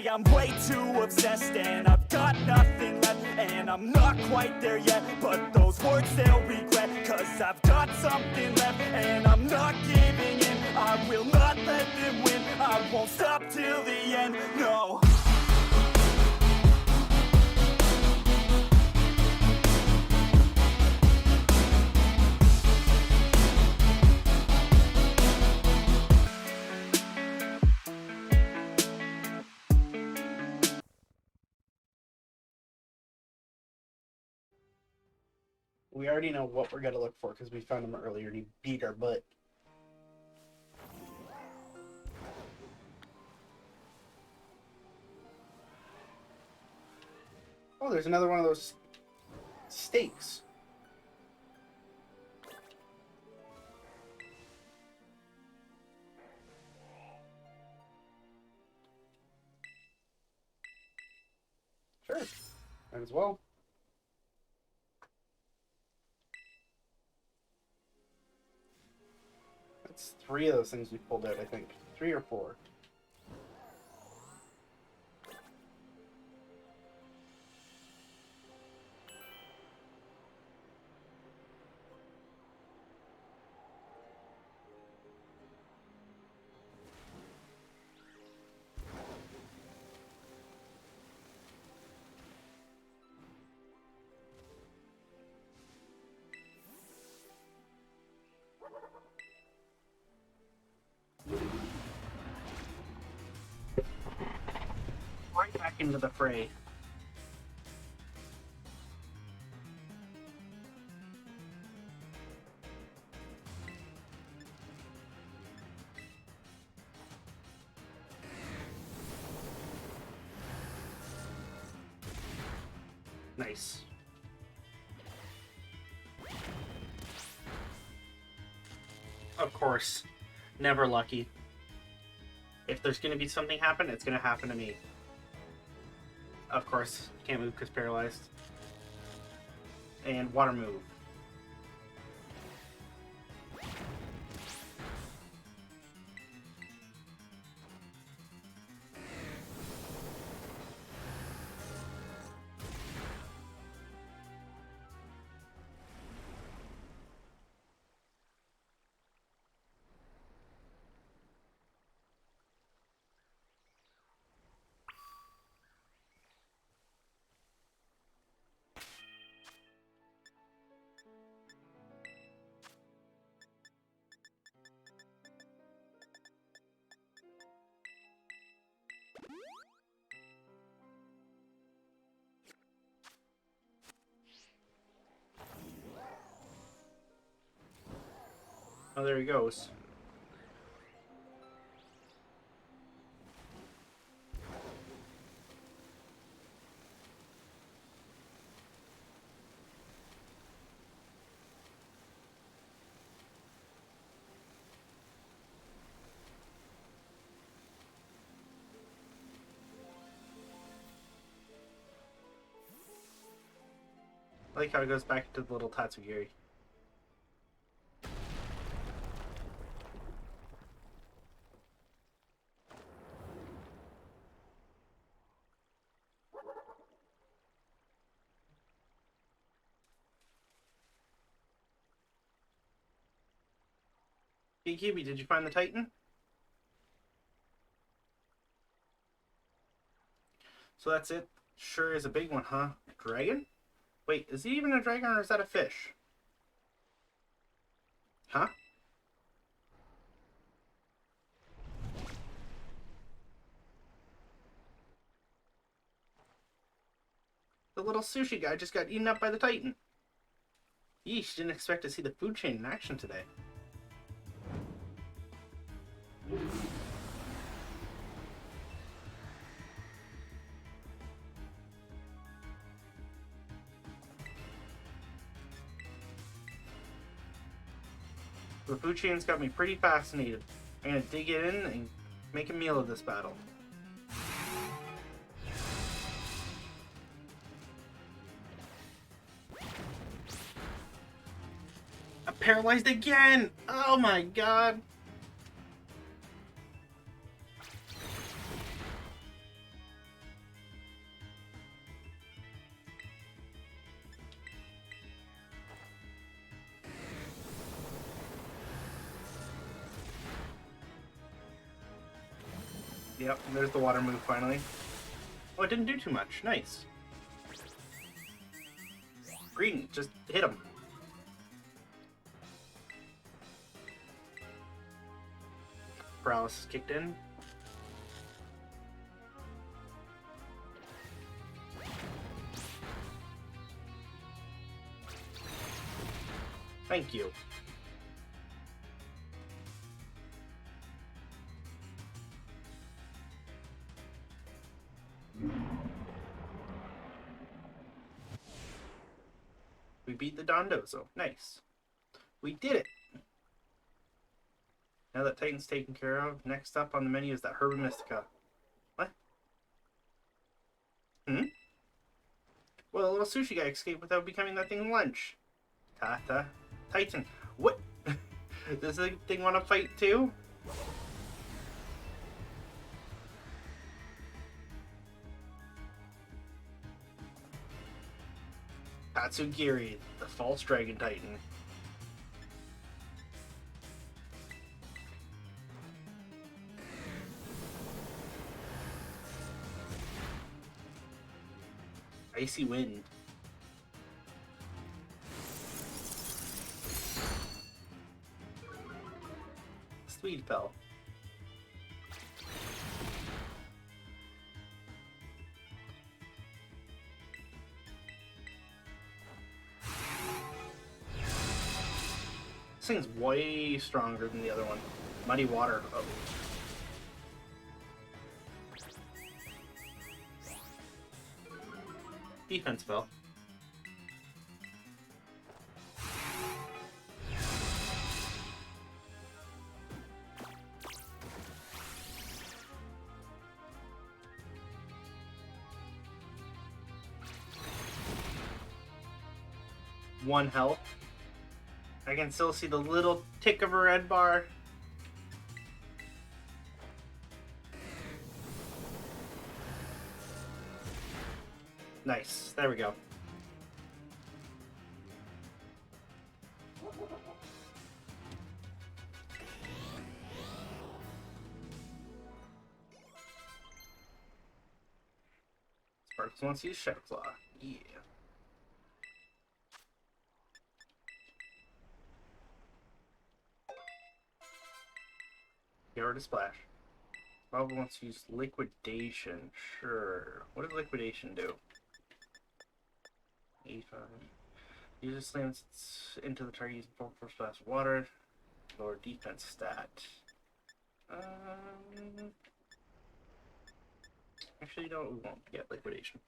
say I'm way too obsessed, and I've got nothing left, and I'm not quite there yet, but those words they'll regret, cause I've got something left, and I'm not giving in. I will not let them win, I won't stop till the end, no. We already know what we're gonna look for because we found him earlier and he beat our butt. Oh, there's another one of those stakes. Sure, might as well. That's 3 of those things we pulled out, I think. 3 or 4. Right back into the fray. Nice. Of course. Never lucky. If there's going to be something happen, it's going to happen to me. Of course. Can't move because paralyzed. And water move. Oh, there he goes. I like how it goes back to the little Tatsugiri. Hey, Kibi, did you find the Titan? So that's it. Sure is a big one, huh? Dragon? Wait, is he even a dragon or is that a fish? Huh? The little sushi guy just got eaten up by the Titan. Yeesh, didn't expect to see the food chain in action today. The food chain's got me pretty fascinated. I'm gonna dig it in and make a meal of this battle. I'm paralyzed again! Oh my god! Yep, there's the water move finally. Oh, it didn't do too much. Nice. Green, just hit him. Paralysis kicked in. Thank you. We beat the Dondozo. Nice. We did it! Now that Titan's taken care of, next up on the menu is that Herba Mystica. What? Well, a little sushi guy escaped without becoming that thing lunch. Tata. Titan. What? Does the thing want to fight too? Tatsugiri, the false dragon titan. Icy wind. Sweet fell. This thing's way stronger than the other one. Muddy water. Oh. Defense fell. One health. I can still see the little tick of a red bar. Nice. There we go. Sparks wants to use Shadow Claw. Yeah. Get rid of Splash. Bob wants to use Liquidation. Sure. What does Liquidation do? 85. Uses slams into the target using full force blast water. Lower defense stat. Actually, no, we won't get Liquidation.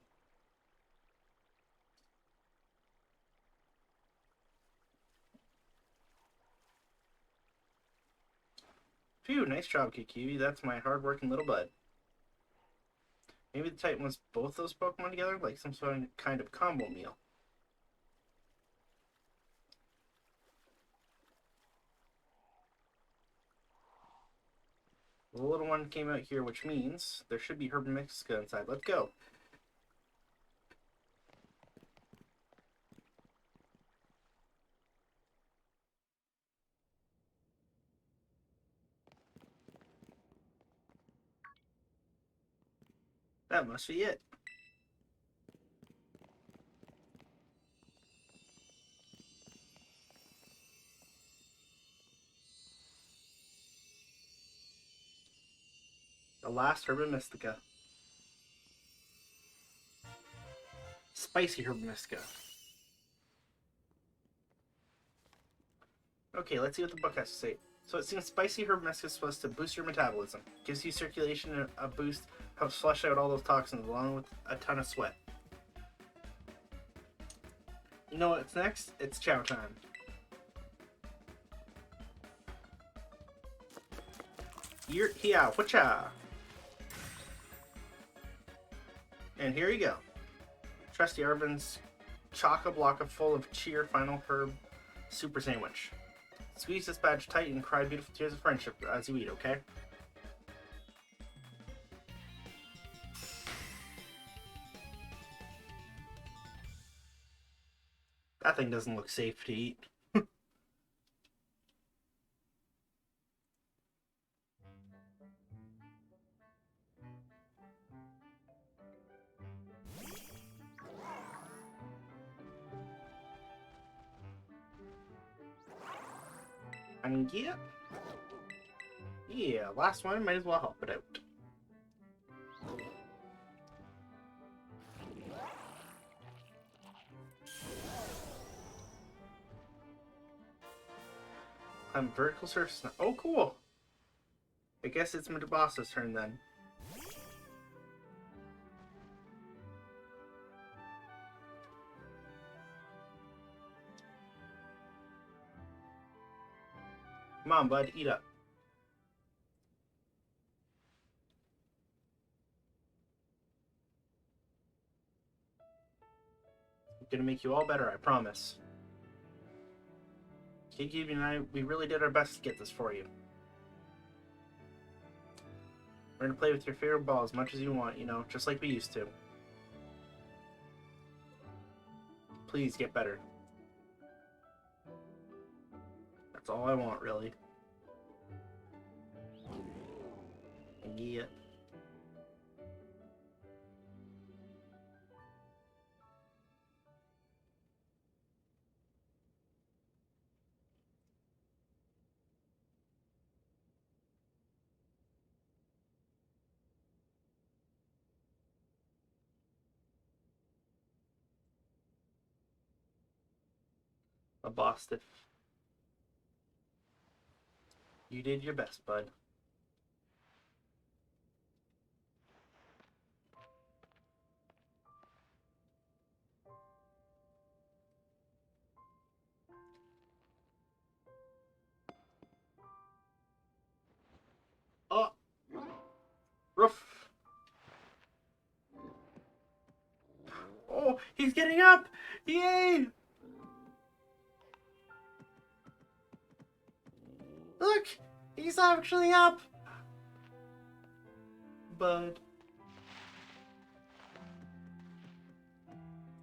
Phew, nice job, Kikiwi. That's my hard-working little bud. Maybe the Titan wants both those Pokemon together, like some sort of kind of combo meal. The little one came out here, which means there should be Herba Mystica inside. Let's go. That must be it. The last Herba Mystica. Spicy Herba Mystica. Okay, let's see what the book has to say. So it seems Spicy Herba Mystica is supposed to boost your metabolism. Gives you circulation a boost, helps flush out all those toxins along with a ton of sweat. You know what's next? It's chow time. Here, whatcha? And here you go. Trusty Arvin's chock-a-block full of cheer final herb super sandwich. Squeeze this badge tight and cry beautiful tears of friendship as you eat, okay? That thing doesn't look safe to eat. And yeah, last one, might as well help it out. I'm vertical surface now. Oh, cool. I guess it's my boss's turn then. Come on, bud, eat up. I'm gonna make you all better, I promise. Kiki and I, we really did our best to get this for you. We're gonna play with your favorite ball as much as you want, you know, just like we used to. Please get better. That's all I want, really. Yeah. A boss stiff. You did your best, bud. Oh! Roof! Oh, he's getting up! Yay! Look! He's actually up! Bud.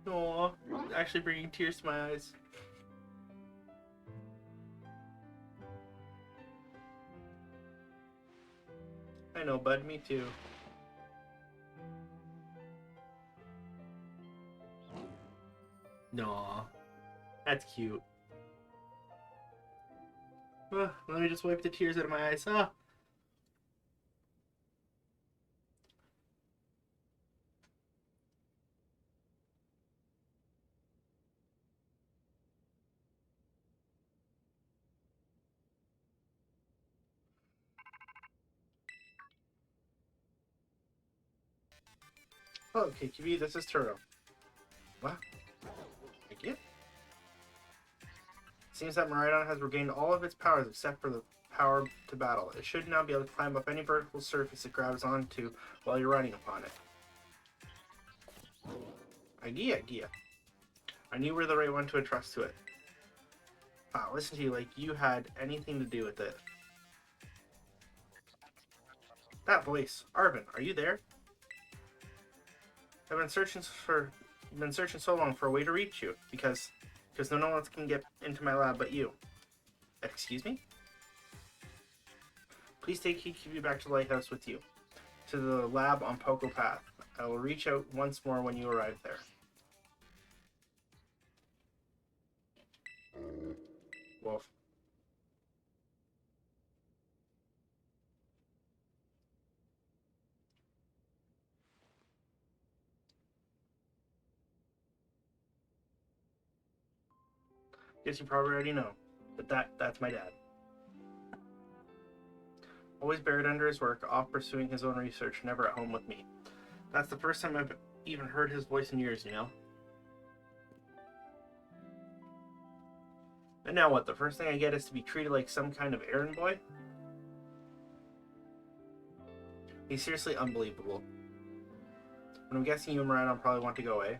Aw, actually bringing tears to my eyes. I know, bud, me too. Aw, that's cute. Let me just wipe the tears out of my eyes. Ah. Oh, okay, Kiwi, this is Turo. What? Thank you. Seems that Miraidon has regained all of its powers except for the power to battle. It should now be able to climb up any vertical surface it grabs onto while you're riding upon it. Idea. I knew we were the right one to entrust to it. Wow, listen to you like you had anything to do with it. That voice. Arven, are you there? I've been searching so long for a way to reach you because no one else can get into my lab but you. Excuse me? Please take Kikibi back to the lighthouse with you. To the lab on Poco Path. I will reach out once more when you arrive there. Wolf. Guess you probably already know, but that's my dad. Always buried under his work, off pursuing his own research, never at home with me. That's the first time I've even heard his voice in years, you know? And now what, the first thing I get is to be treated like some kind of errand boy? He's seriously unbelievable. But I'm guessing you and Miraidon probably want to go, eh?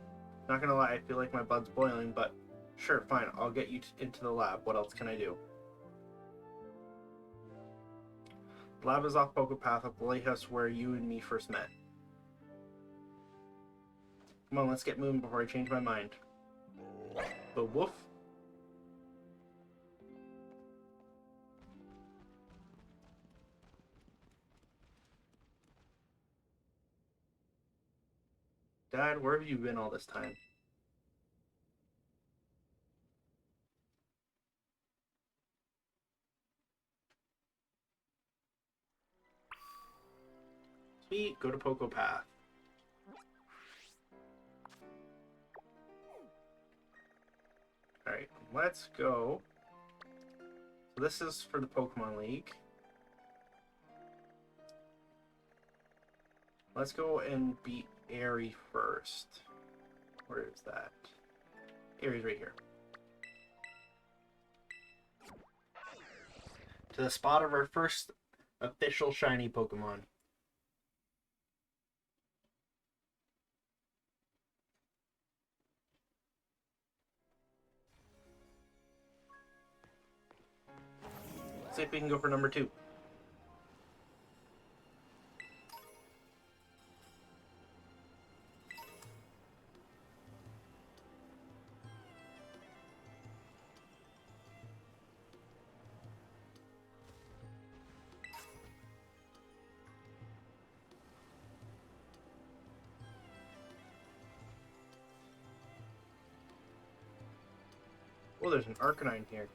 Not gonna lie, I feel like my blood's boiling, but sure, fine, I'll get you into the lab. What else can I do? The lab is off Poco Path at the lighthouse where you and me first met. Come on, let's get moving before I change my mind. But woof. Dad, where have you been all this time? beat, go to Poco Path. Alright, let's go. So this is for the Pokemon League. Let's go and beat Airy first. Where is that? Airy's right here. To the spot of our first official shiny Pokemon. See if we can go for number 2. Oh, there's an Arcanine here.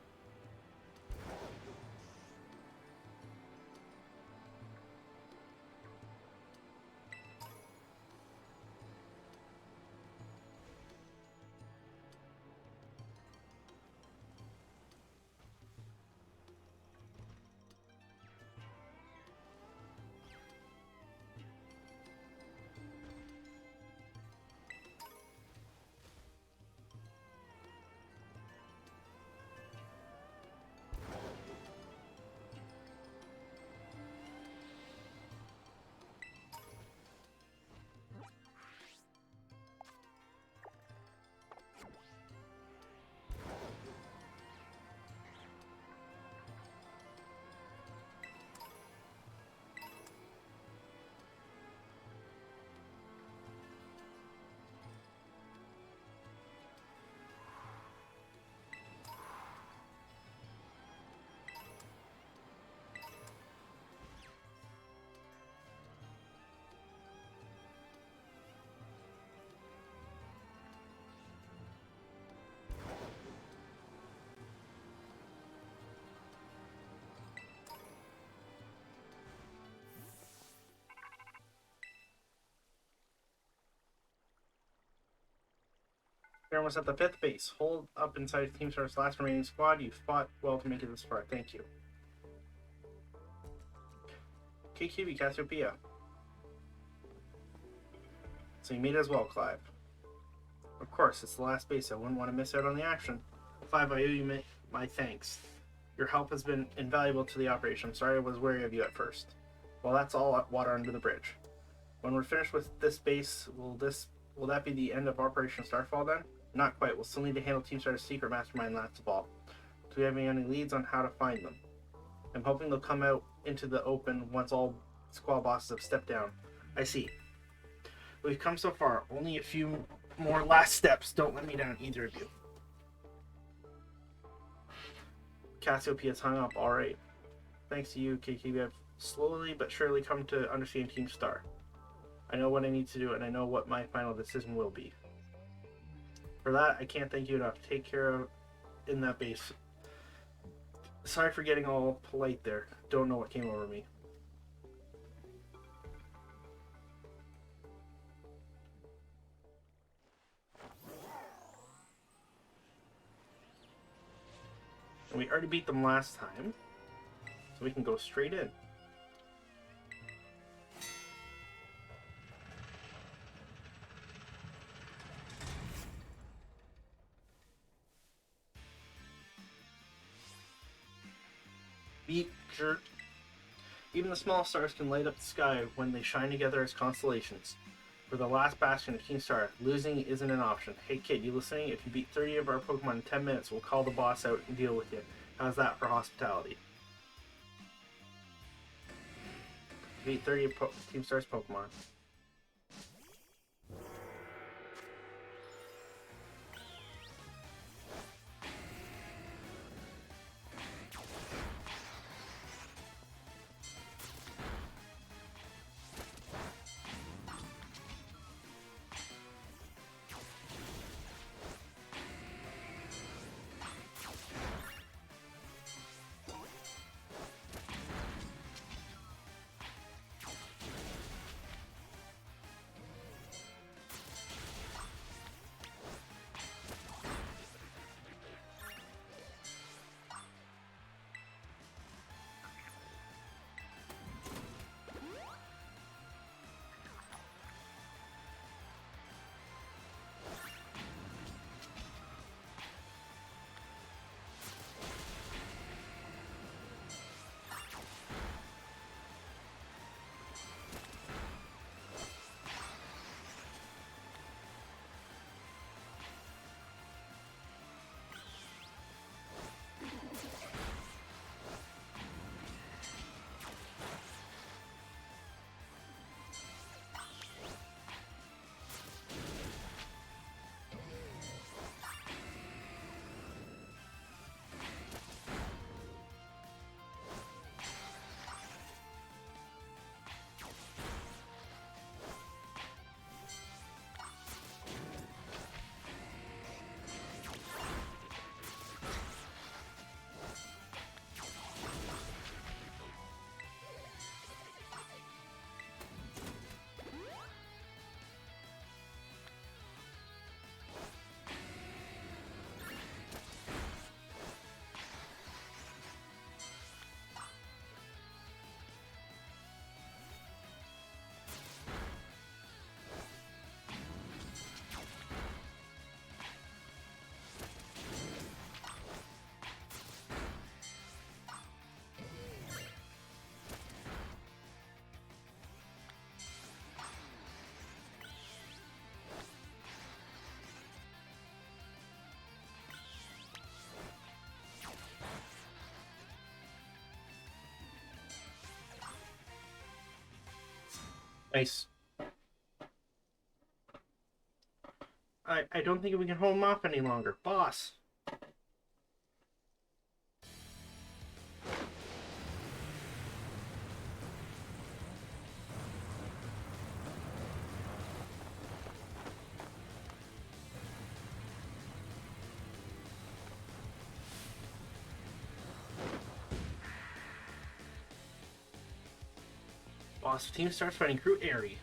You're almost at the 5th base. Hold up inside Team Star's last remaining squad. You fought well to make it this far. Thank you. KQB, Cassiopeia. So you made it as well, Clive. Of course, it's the last base. I wouldn't want to miss out on the action. Clive, I owe you my thanks. Your help has been invaluable to the operation. I'm sorry I was wary of you at first. Well, that's all water under the bridge. When we're finished with this base, will that be the end of Operation Starfall then? Not quite. We'll still need to handle Team Star's secret mastermind, that's all. Do we have any leads on how to find them? I'm hoping they'll come out into the open once all squad bosses have stepped down. I see. We've come so far. Only a few more last steps. Don't let me down, either of you. Cassiopeia's hung up. Alright. Thanks to you, KKB, I've slowly but surely come to understand Team Star. I know what I need to do, and I know what my final decision will be. For that, I can't thank you enough. Take care of in that base. Sorry for getting all polite there. Don't know what came over me. And we already beat them last time, so we can go straight in. Beat jerk. Even the small stars can light up the sky when they shine together as constellations. For the last bastion of King Star, losing isn't an option. Hey kid, you listening? If you beat 30 of our Pokemon in 10 minutes, we'll call the boss out and deal with you. How's that for hospitality? Beat 30 of Team Star's Pokemon. Nice. I don't think we can hold him off any longer. Boss. Boss team starts fighting crew Aerie.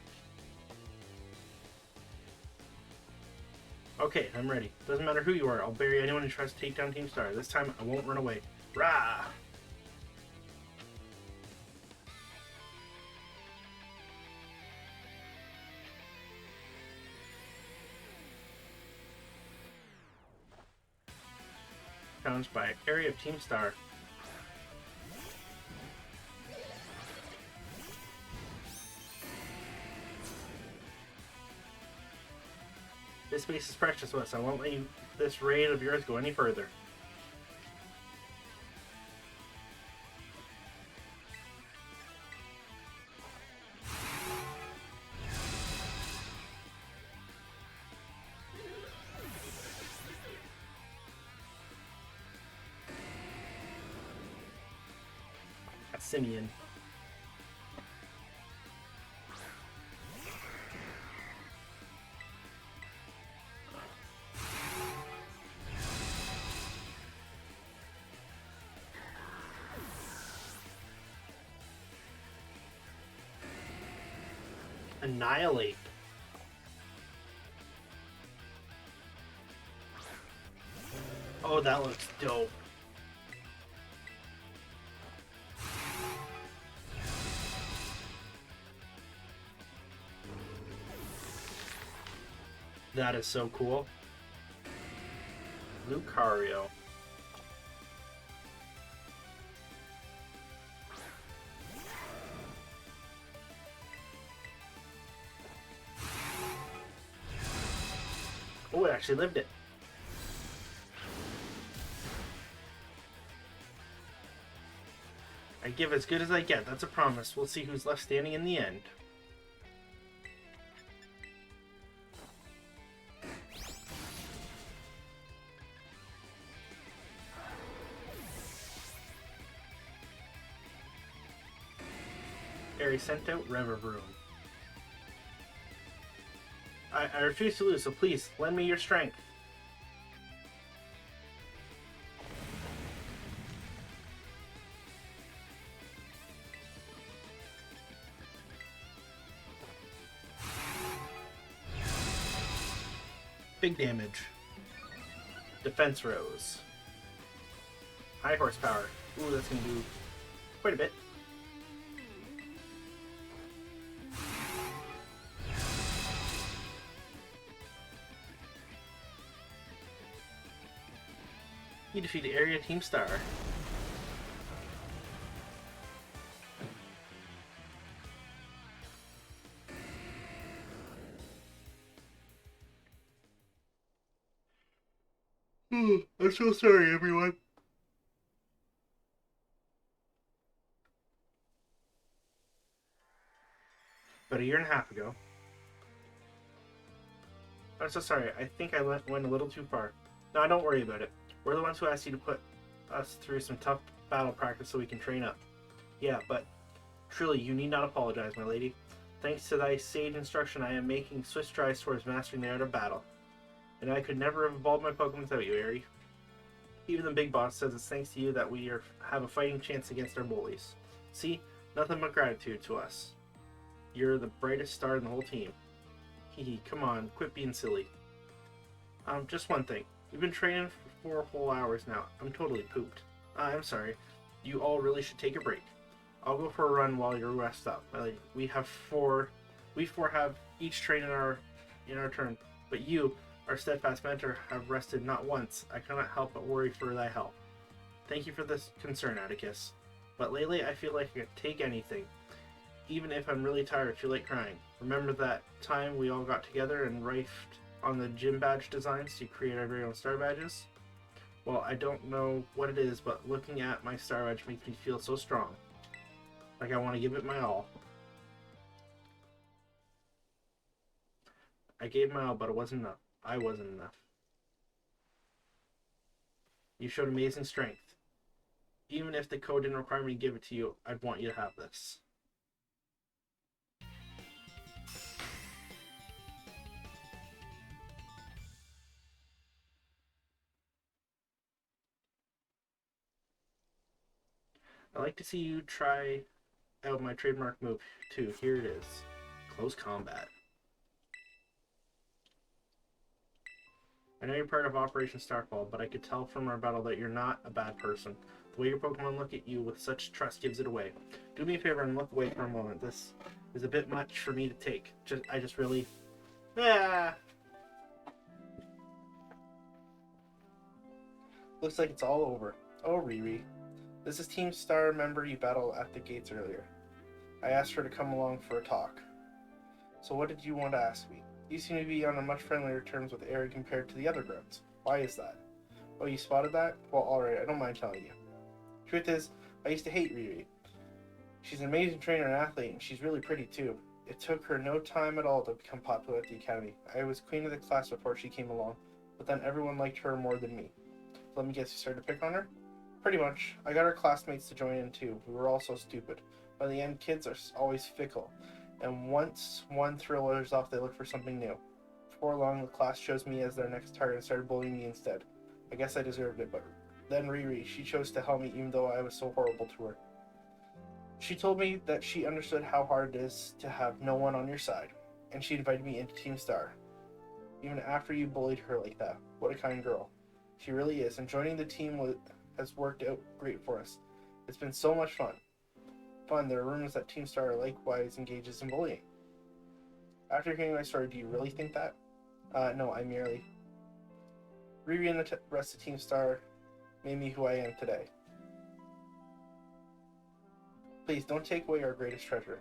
Okay, I'm ready. Doesn't matter who you are, I'll bury anyone who tries to take down Team Star. This time I won't run away. Rah! Challenged by Aerie of Team Star. This space is precious to us. I won't let this raid of yours go any further. Simeon. Annihilate. Oh, that looks dope. That is so cool. Lucario. Oh, it actually lived it. I give as good as I get, that's a promise. We'll see who's left standing in the end. Aerie sent out Revavroom. I refuse to lose, so please, lend me your strength. Big damage. Defense rose. High horsepower. Ooh, that's gonna do quite a bit. You defeated Area Team Star. I'm so sorry, everyone. About a year and a half ago. I'm so sorry. I think I went a little too far. No, don't worry about it. We're the ones who asked you to put us through some tough battle practice so we can train up. Yeah, but truly, you need not apologize, my lady. Thanks to thy sage instruction, I am making swift strides towards mastering the art of battle. And I could never have evolved my Pokemon without you, Aerie. Even the big boss says it's thanks to you that we have a fighting chance against our bullies. See? Nothing but gratitude to us. You're the brightest star in the whole team. Hee, come on, quit being silly. Just one thing. We've been training for 4 whole hours now. I'm totally pooped. I'm sorry. You all really should take a break. I'll go for a run while you're rest up. We four have each trained in our turn, but you, our steadfast mentor, have rested not once. I cannot help but worry for thy health. Thank you for this concern, Atticus. But lately I feel like I could take anything. Even if I'm really tired, I feel like crying. Remember that time we all got together and rifed on the gym badge designs to create our very own star badges? Well, I don't know what it is, but looking at my star badge makes me feel so strong. Like I want to give it my all. I gave my all, but it wasn't enough. I wasn't enough. You showed amazing strength. Even if the code didn't require me to give it to you, I'd want you to have this. I like to see you try out my trademark move too. Here it is. Close combat. I know you're part of Operation Starfall, but I could tell from our battle that you're not a bad person. The way your Pokemon look at you with such trust gives it away. Do me a favor and look away for a moment. This is a bit much for me to take. I just really... Ah! Looks like it's all over. Oh, Riri. This is Team Star member you battled at the gates earlier. I asked her to come along for a talk. So what did you want to ask me? You seem to be on a much friendlier terms with Aerie compared to the other grounds. Why is that? Oh, you spotted that? Well, alright, I don't mind telling you. Truth is, I used to hate Riri. She's an amazing trainer and athlete, and she's really pretty too. It took her no time at all to become popular at the academy. I was queen of the class before she came along, but then everyone liked her more than me. So let me guess, you started to pick on her? Pretty much. I got our classmates to join in too. We were all so stupid. By the end, kids are always fickle, and once one thrill wears off, they look for something new. Before long, the class chose me as their next target and started bullying me instead. I guess I deserved it, but then Riri, she chose to help me even though I was so horrible to her. She told me that she understood how hard it is to have no one on your side, and she invited me into Team Star. Even after you bullied her like that. What a kind girl. She really is, and joining the team has worked out great for us. It's been so much fun. There are rumors that Team Star likewise engages in bullying. After hearing my story, do you really think that? No, I merely... Riri and the rest of Team Star made me who I am today. Please, don't take away our greatest treasure.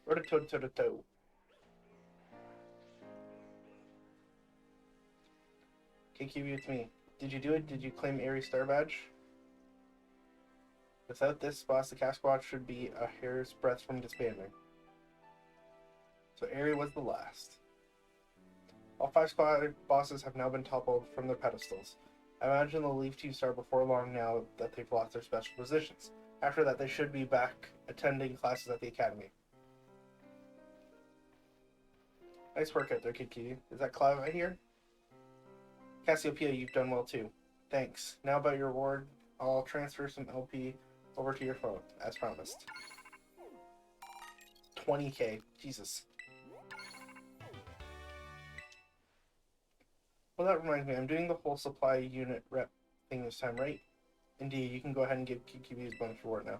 Rototototo. KQB, it's me. Did you do it? Did you claim Aerie Star Badge? Without this boss, the Casquatch should be a hair's breadth from disbanding. So Aerie was the last. All 5 squad bosses have now been toppled from their pedestals. I imagine they'll leave Team Star before long now that they've lost their special positions. After that, they should be back attending classes at the academy. Nice work out there, Kid Kitty. Is that Clive right here? Cassiopeia, you've done well too. Thanks. Now about your reward, I'll transfer some LP over to your phone, as promised. 20k. Jesus. Well, that reminds me, I'm doing the whole supply unit rep thing this time, right? Indeed, you can go ahead and give QQB's bonus reward now.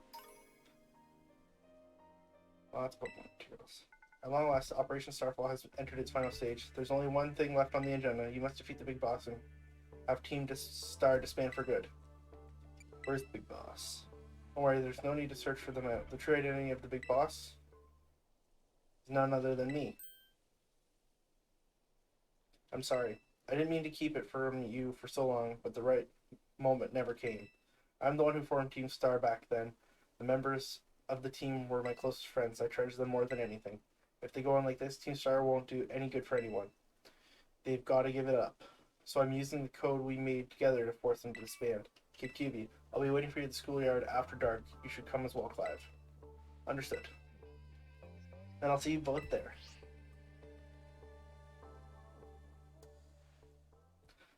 Lots of Pokemon materials. At long last, Operation Starfall has entered its final stage. There's only one thing left on the agenda. You must defeat the big boss and have Team Star disband for good. Where's the big boss? Don't worry, there's no need to search for them out. The true identity of the big boss is none other than me. I'm sorry. I didn't mean to keep it from you for so long, but the right moment never came. I'm the one who formed Team Star back then. The members of the team were my closest friends. I treasure them more than anything. If they go on like this, Team Star won't do any good for anyone. They've got to give it up. So I'm using the code we made together to force them to disband. Kid QB, I'll be waiting for you at the schoolyard after dark. You should come as well, Clive. Understood. And I'll see you both there.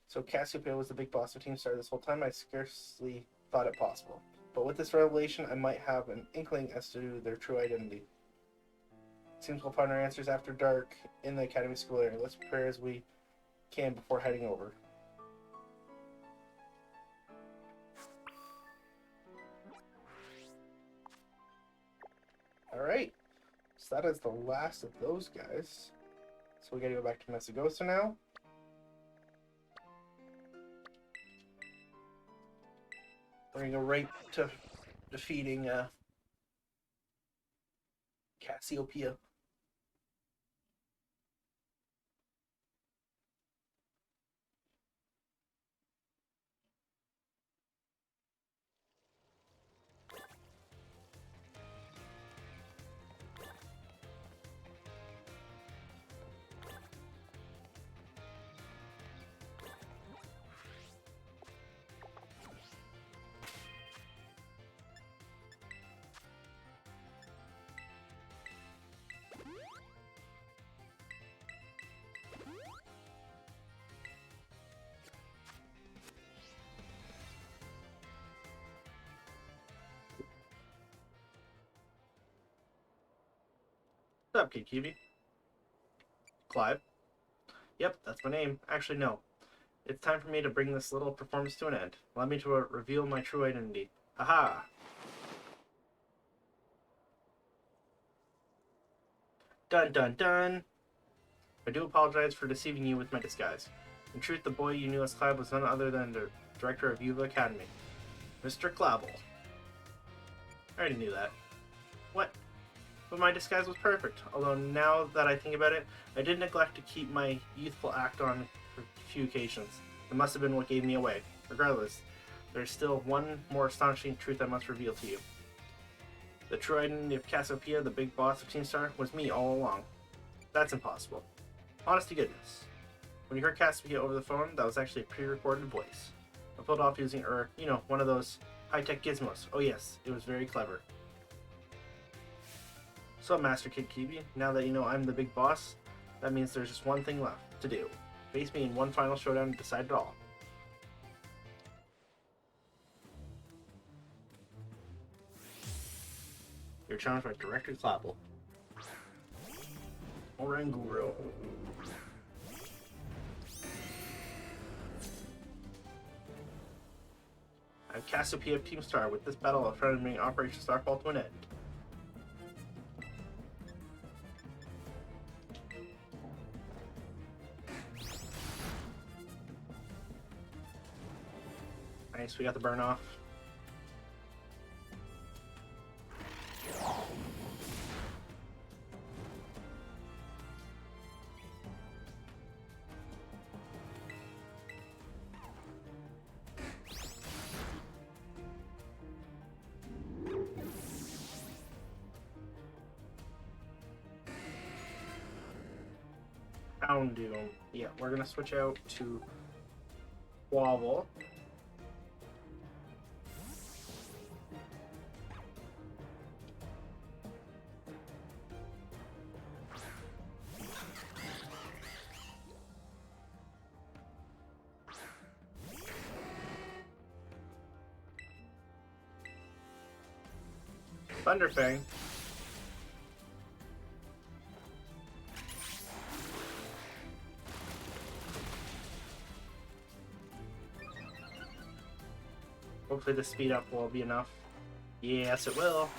So Cassiopeia was the big boss of Team Star this whole time. I scarcely thought it possible. But with this revelation, I might have an inkling as to their true identity. Seems we'll find our answers after dark in the Academy School area. Let's prepare as we can before heading over. Alright, so that is the last of those guys. So we gotta go back to Messagosa now. We're gonna go right to defeating Cassiopeia. What's up, Kid Kiwi? Clive? Yep, that's my name. Actually, no. It's time for me to bring this little performance to an end. Allow me to reveal my true identity. Aha! Dun dun dun! I do apologize for deceiving you with my disguise. In truth, the boy you knew as Clive was none other than the director of Yuva Academy, Mr. Clavel. I already knew that. What? But my disguise was perfect, although now that I think about it, I did neglect to keep my youthful act on for a few occasions. It must have been what gave me away. Regardless, there's still one more astonishing truth I must reveal to you. The true identity of Cassiopeia, the big boss of Team Star, was me all along. That's impossible. Honest to goodness. When you heard Cassiopeia over the phone, that was actually a pre-recorded voice. I pulled off using one of those high-tech gizmos. Oh yes, it was very clever. So, Master Kid Kiwi, now that you know I'm the big boss, that means there's just one thing left to do. Face me in one final showdown and decide it all. You're challenged by Director Clavel. Oranguru. I'm Cassiopeia of Team Star. With this battle, I've tried to bring Operation Starfall to an end. Nice, we got the burn off. Houndoom. Yeah, we're gonna switch out to Wobble. Thunderfang. Hopefully the speed up will be enough. Yes, it will.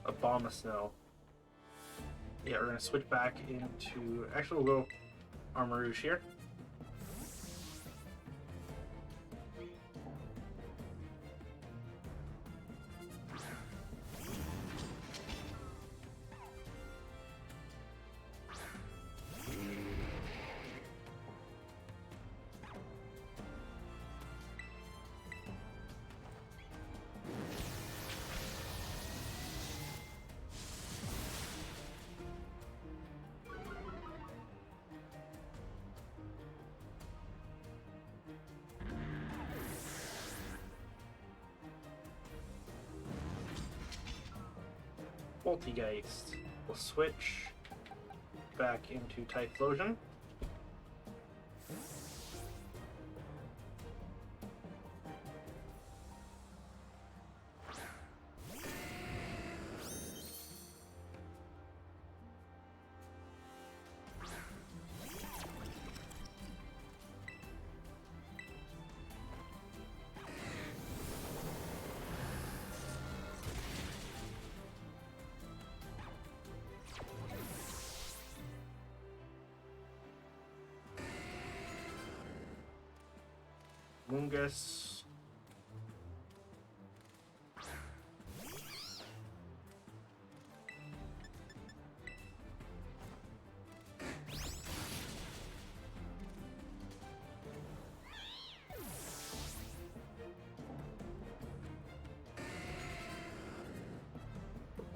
A bomb of snow. Yeah, we're gonna switch back into. Actually, we'll go Armarouge here. Poltegeist. We'll switch back into Typhlosion. Moongus.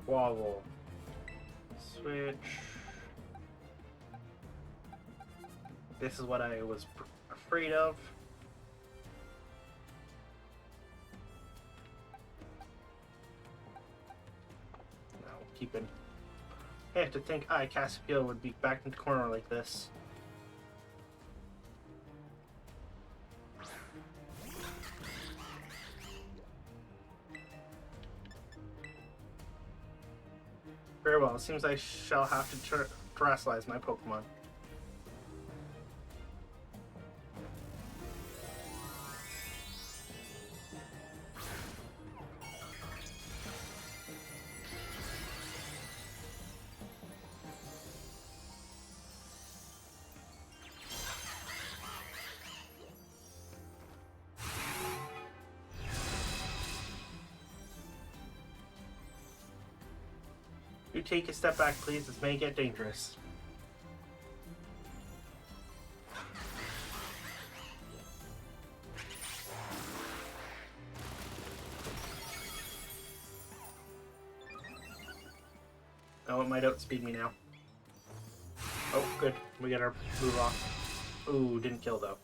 Quavel. Switch. This is what I was afraid of. Now, keeping. I have to think Cassiopeia would be back in the corner like this. Very well, it seems I shall have to terrestrialize my Pokemon. You take a step back, please. This may get dangerous. Oh, it might outspeed me now. Oh, good. We got our move off. Ooh, didn't kill though.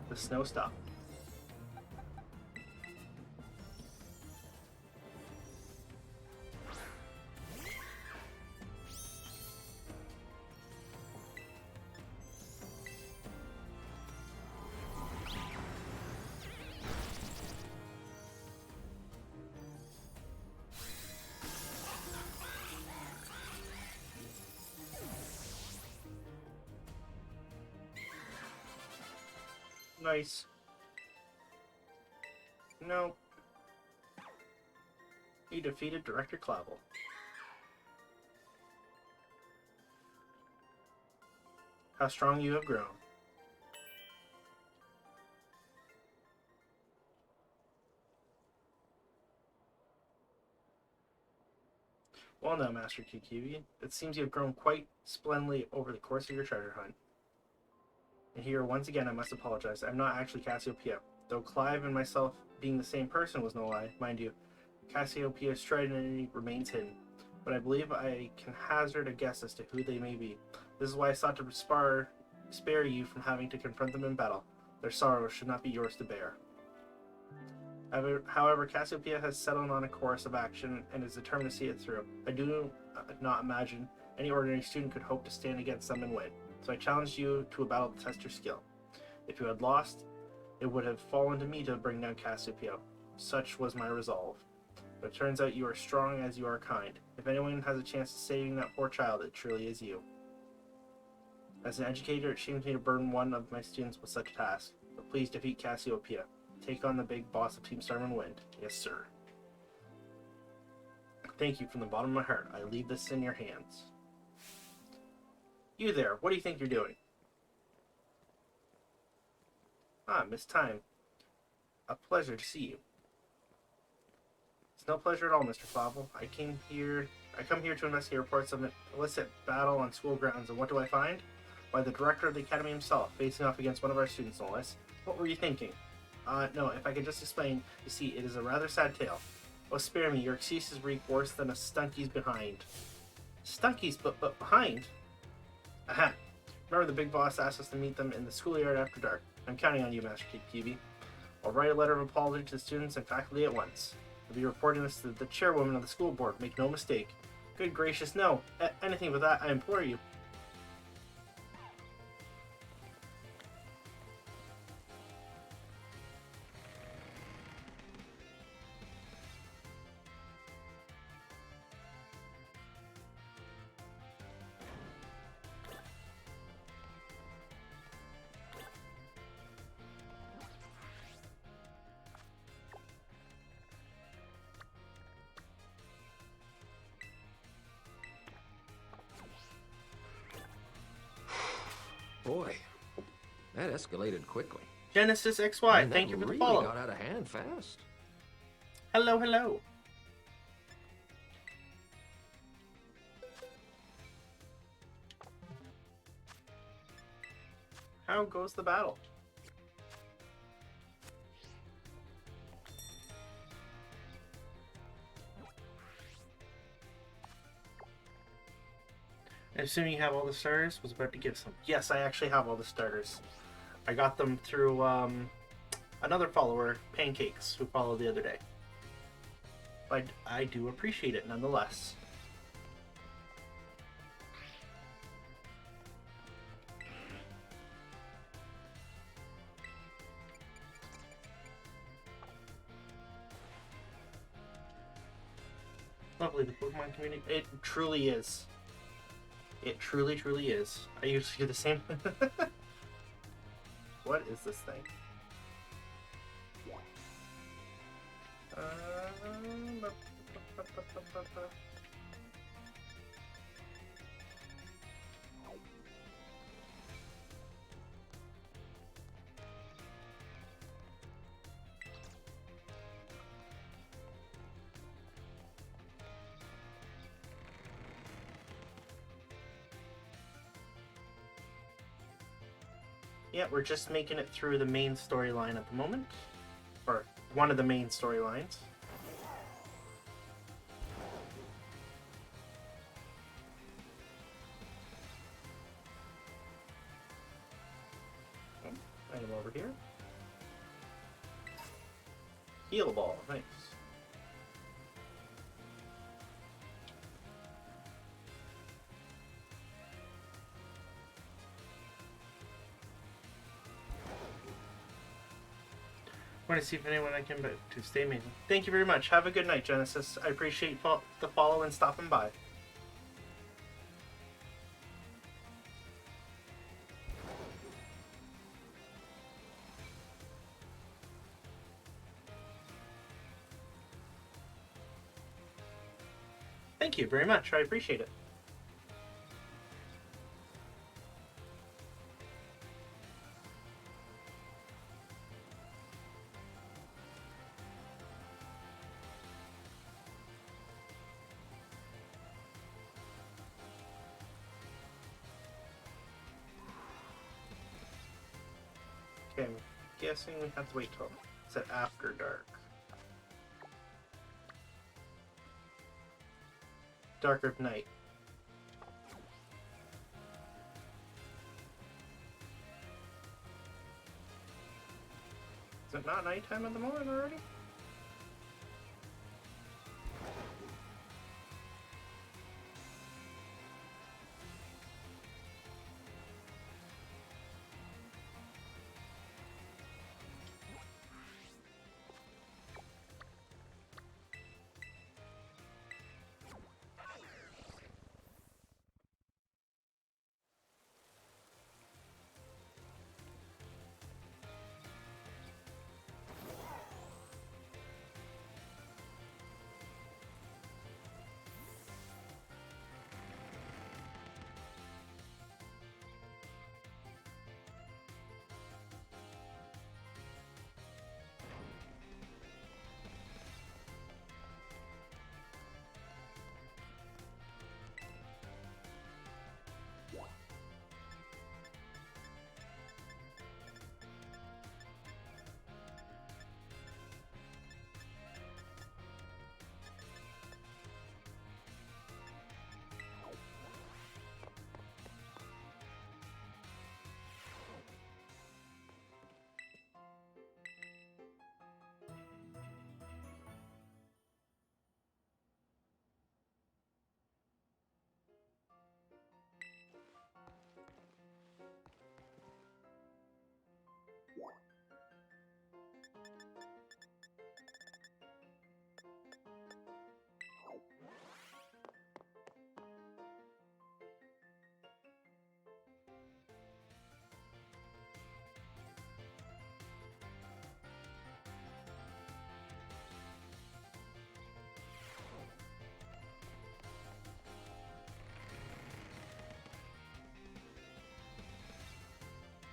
The snow stopped. Nice. No. You defeated Director Clavel. How strong you have grown. Well now, Master Kikibi, it seems you have grown quite splendidly over the course of your treasure hunt. And here, once again, I must apologize. I'm not actually Cassiopeia. Though Clive and myself being the same person was no lie, mind you, Cassiopeia's true identity remains hidden. But I believe I can hazard a guess as to who they may be. This is why I sought to spare you from having to confront them in battle. Their sorrow should not be yours to bear. However, Cassiopeia has settled on a course of action and is determined to see it through. I do not imagine any ordinary student could hope to stand against them and win. So I challenged you to a battle to test your skill. If you had lost, it would have fallen to me to bring down Cassiopeia. Such was my resolve. But it turns out you are strong as you are kind. If anyone has a chance of saving that poor child, it truly is you. As an educator, it shames me to burden one of my students with such a task. But please defeat Cassiopeia. Take on the big boss of Team Starman Wind. Yes, sir. Thank you from the bottom of my heart. I leave this in your hands. You there, what do you think you're doing? Ah, Miss Time. A pleasure to see you. It's no pleasure at all, Mr. Clavel. I come here to investigate reports of an illicit battle on school grounds, and what do I find? Why, the director of the academy himself, facing off against one of our students, no less. What were you thinking? No, if I could just explain, you see, it is a rather sad tale. Oh, spare me, your excuses reek worse than a Stunky's behind. Stunky's but behind? Aha! Remember the big boss asked us to meet them in the schoolyard after dark. I'm counting on you, Master Kikibi. I'll write a letter of apology to the students and faculty at once. I'll be reporting this to the chairwoman of the school board, make no mistake. Good gracious, no. Anything but that, I implore you. That escalated quickly. Genesis XY, And thank that you for the really follow. got out of hand fast. Hello, hello. How goes the battle? Assuming you have all the starters, was about to give some. Yes, I actually have all the starters. I got them through another follower, Pancakes, who followed the other day. But I do appreciate it nonetheless. Lovely, the Pokemon community. It truly is. It truly, truly is. I used to do the same. What is this thing? Yeah, we're just making it through the main storyline at the moment. Or one of the main storylines. Oh, item over here. Heal ball, nice. I want to see if anyone I can bet to stay amazing. Thank you very much. Have a good night, Genesis. I appreciate the follow and stopping by. Thank you very much. I appreciate it. Okay, I'm guessing we have to wait till it's at after dark. Dark of night. Is it not nighttime at the moment already?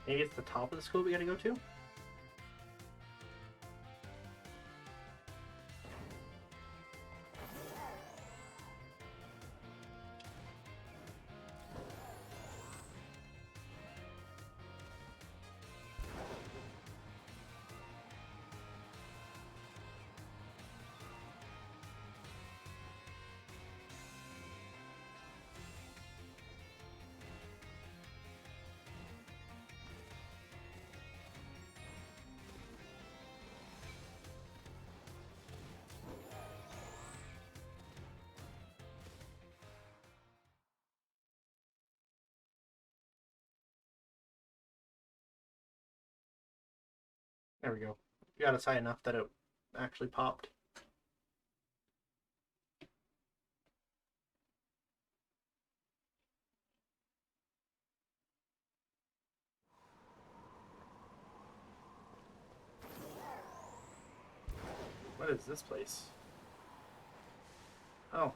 Maybe it's the top of the school we gotta go to? There we go. We got us high enough that it actually popped. What is this place? Oh.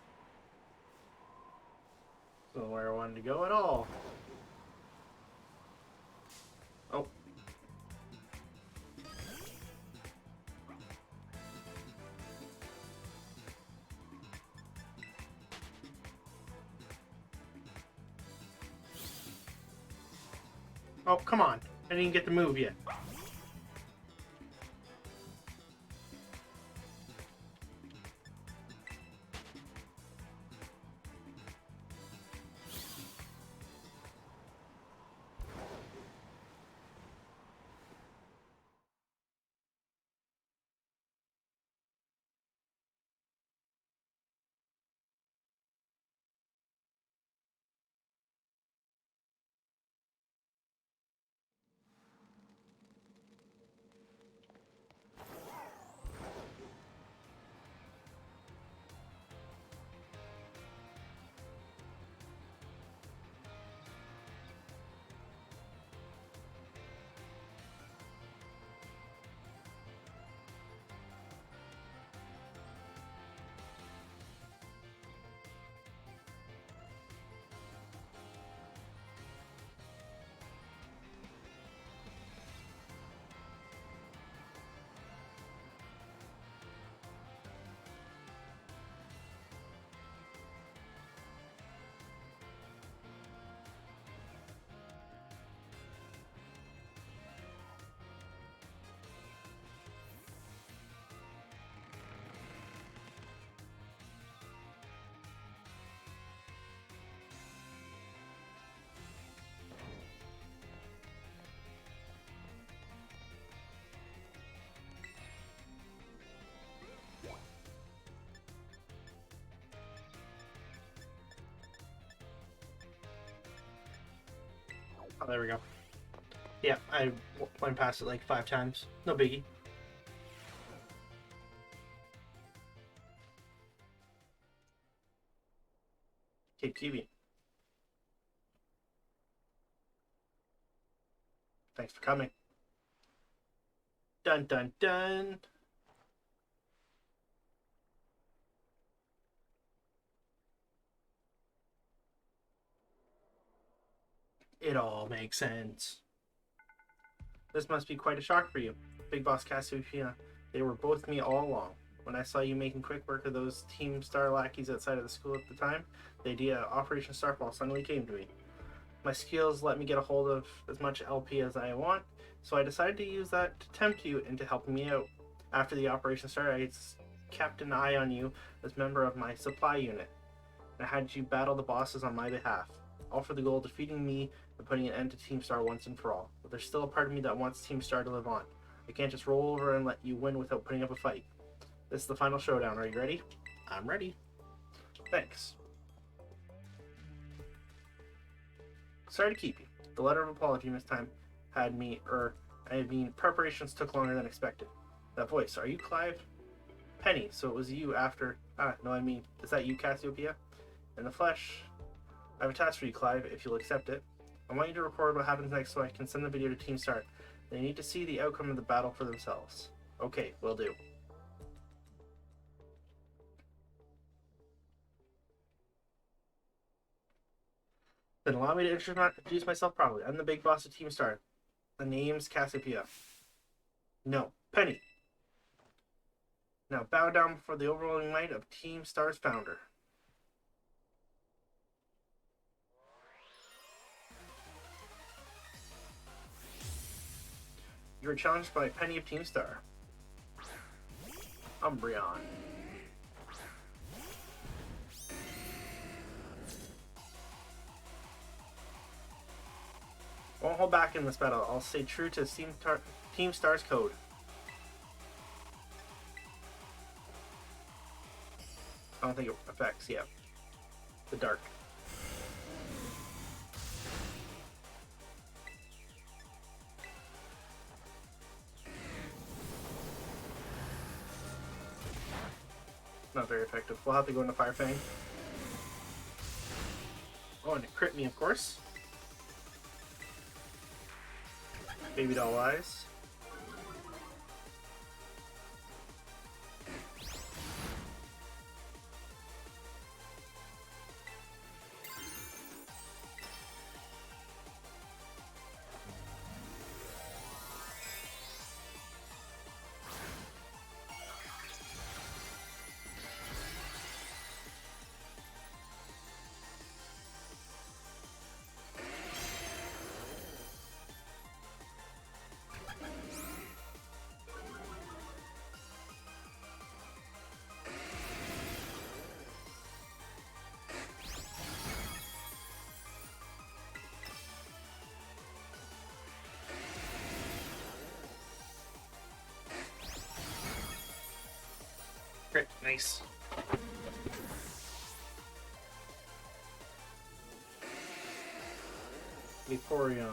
This isn't where I wanted to go at all. Oh. Oh, come on. I didn't get the move yet. Oh, there we go. Yeah, I went past it like 5 times. No biggie. Keep keeping. Thanks for coming. Dun dun dun. It all makes sense. This must be quite a shock for you. Big Boss Cassiopeia, they were both me all along. When I saw you making quick work of those Team Star lackeys outside of the school at the time, the idea of Operation Starfall suddenly came to me. My skills let me get a hold of as much LP as I want, so I decided to use that to tempt you into helping me out. After the operation started, I kept an eye on you as member of my supply unit, and I had you battle the bosses on my behalf, all for the goal of defeating me and putting an end to Team Star once and for all. But there's still a part of me that wants Team Star to live on. I can't just roll over and let you win without putting up a fight. This is the final showdown. Are you ready? I'm ready. Thanks. Sorry to keep you. The letter of apology this time preparations took longer than expected. That voice, are you Clive? Penny, so it was you after... is that you, Cassiopeia? In the flesh, I have a task for you, Clive, if you'll accept it. I want you to record what happens next so I can send the video to Team Star. They need to see the outcome of the battle for themselves. Okay, will do. Then allow me to introduce myself properly. I'm the big boss of Team Star. The name's Cassiopeia. No, Penny. Now bow down before the overwhelming might of Team Star's founder. You are challenged by Penny of Team Star. Umbreon. Won't hold back in this battle. I'll stay true to Team Star's code. I don't think it affects, yeah. The dark. Not very effective. We'll have to go into Fire Fang. Oh, and it crit me, of course. Baby doll eyes. Crit, nice. Vaporeon.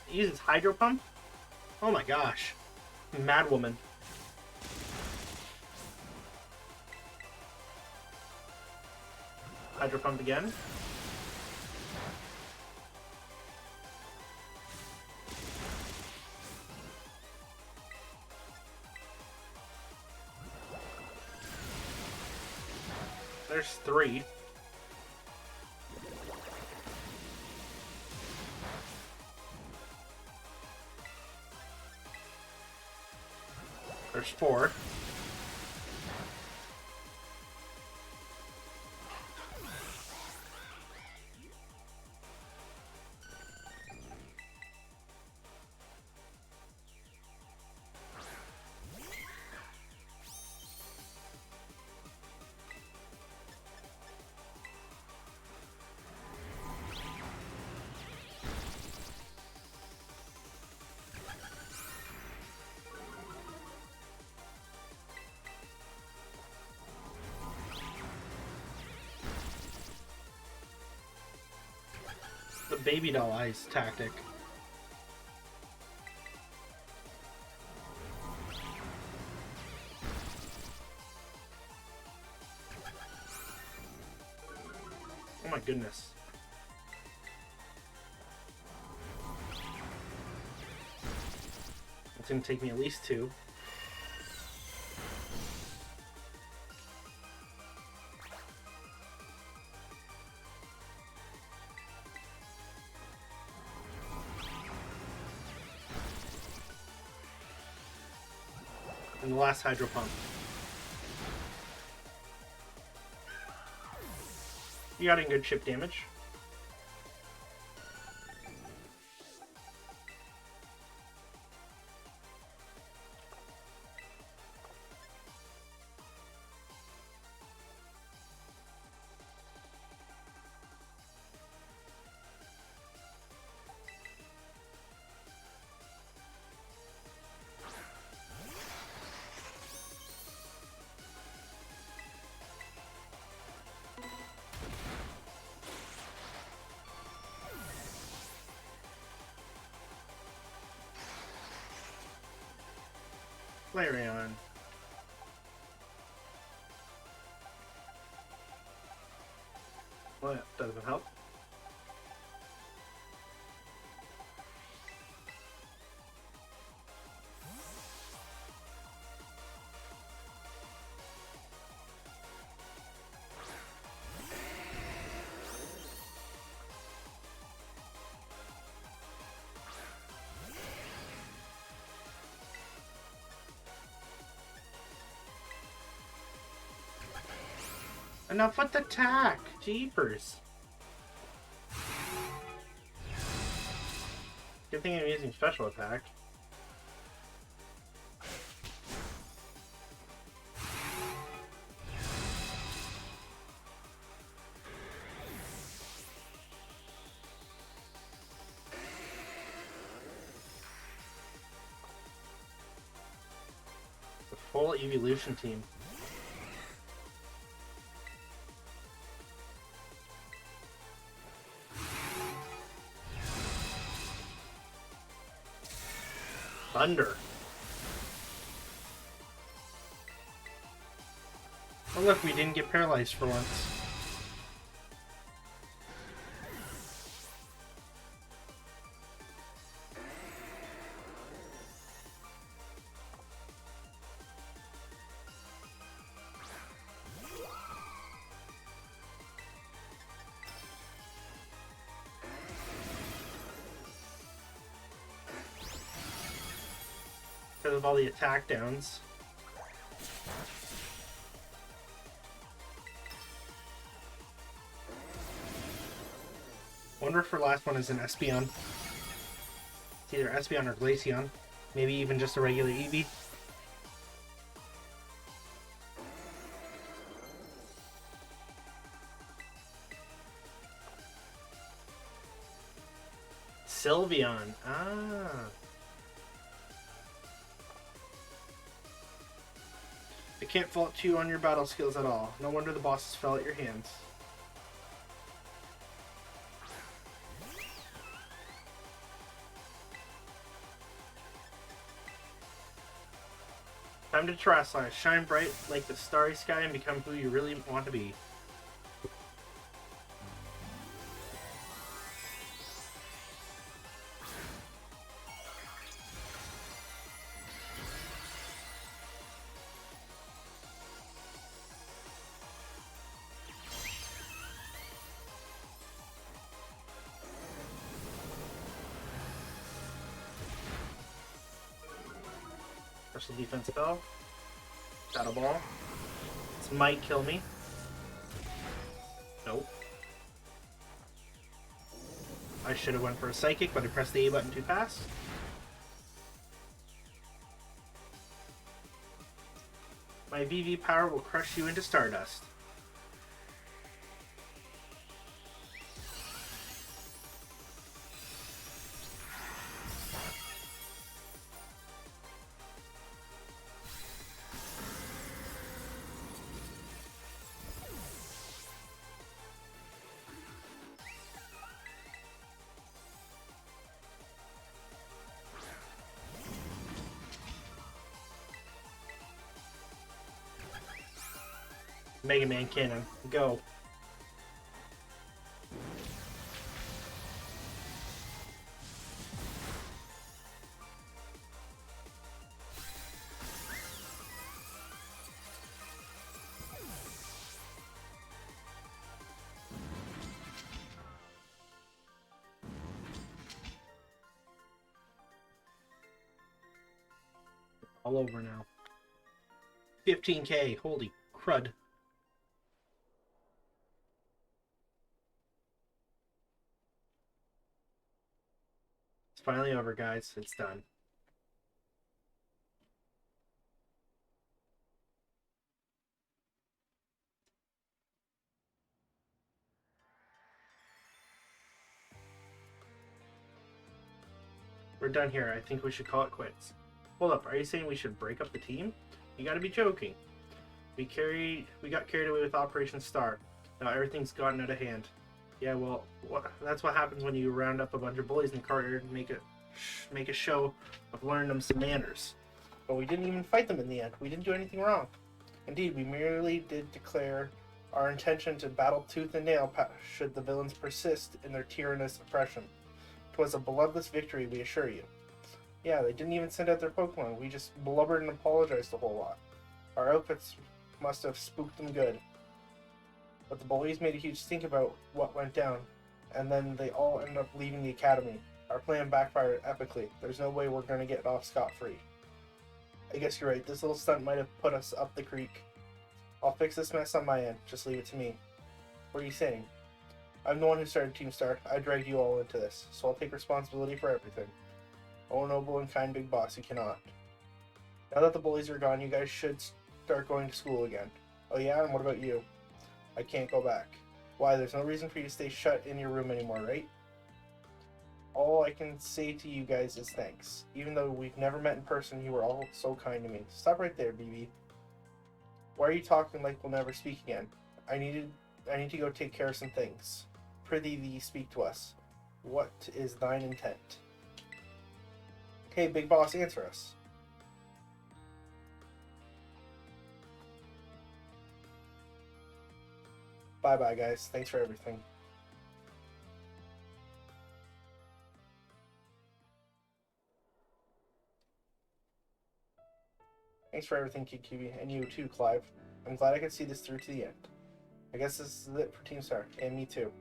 He uses Hydro Pump? Oh my gosh. Mad Woman. Hydro Pump again. There's 3. There's 4. The baby doll eyes tactic. Oh my goodness. It's gonna take me at least 2. And the last Hydro Pump. You got in good chip damage. Flareon. Well, that doesn't help. Enough with the attack! Jeepers! Good thing I'm using special attack. The full evolution team. Thunder. Oh look, we didn't get paralyzed for once. Because of all the attack downs. Wonder if her last one is an Espeon. It's either Espeon or Glaceon. Maybe even just a regular Eevee. Sylveon. Ah. I can't fault you on your battle skills at all. No wonder the bosses fell at your hands. Time to Terrasilize. Shine bright like the starry sky and become who you really want to be. Special defense spell. Shadow Ball. This might kill me. Nope. I should have went for a Psychic, but I pressed the A button too fast. My VV power will crush you into stardust. Mega Man Cannon, go. All over now. 15K, holy crud. It's finally over, guys. It's done. We're done here. I think we should call it quits. Hold up, are you saying we should break up the team? You gotta be joking. We got carried away with Operation Star. Now everything's gotten out of hand. Yeah, well, that's what happens when you round up a bunch of bullies in the courtyard and make a show of learning them some manners. But we didn't even fight them in the end. We didn't do anything wrong. Indeed, we merely did declare our intention to battle tooth and nail should the villains persist in their tyrannous oppression. 'Twas a bloodless victory, we assure you. Yeah, they didn't even send out their Pokemon. We just blubbered and apologized a whole lot. Our outfits must have spooked them good. But the bullies made a huge stink about what went down, and then they all ended up leaving the academy. Our plan backfired epically. There's no way we're going to get off scot-free. I guess you're right. This little stunt might have put us up the creek. I'll fix this mess on my end. Just leave it to me. What are you saying? I'm the one who started Team Star. I dragged you all into this, so I'll take responsibility for everything. Oh, noble and kind big boss, you cannot. Now that the bullies are gone, you guys should start going to school again. Oh yeah, and what about you? I can't go back. Why, there's no reason for you to stay shut in your room anymore, right? All I can say to you guys is thanks. Even though we've never met in person, you were all so kind to me. Stop right there, BB. Why are you talking like we'll never speak again? I need to go take care of some things. Prithee thee, speak to us. What is thine intent? Okay, big boss, answer us. Bye-bye, guys. Thanks for everything. Thanks for everything, Kikibi, and you too, Clive. I'm glad I could see this through to the end. I guess this is it for Team Star, and me too.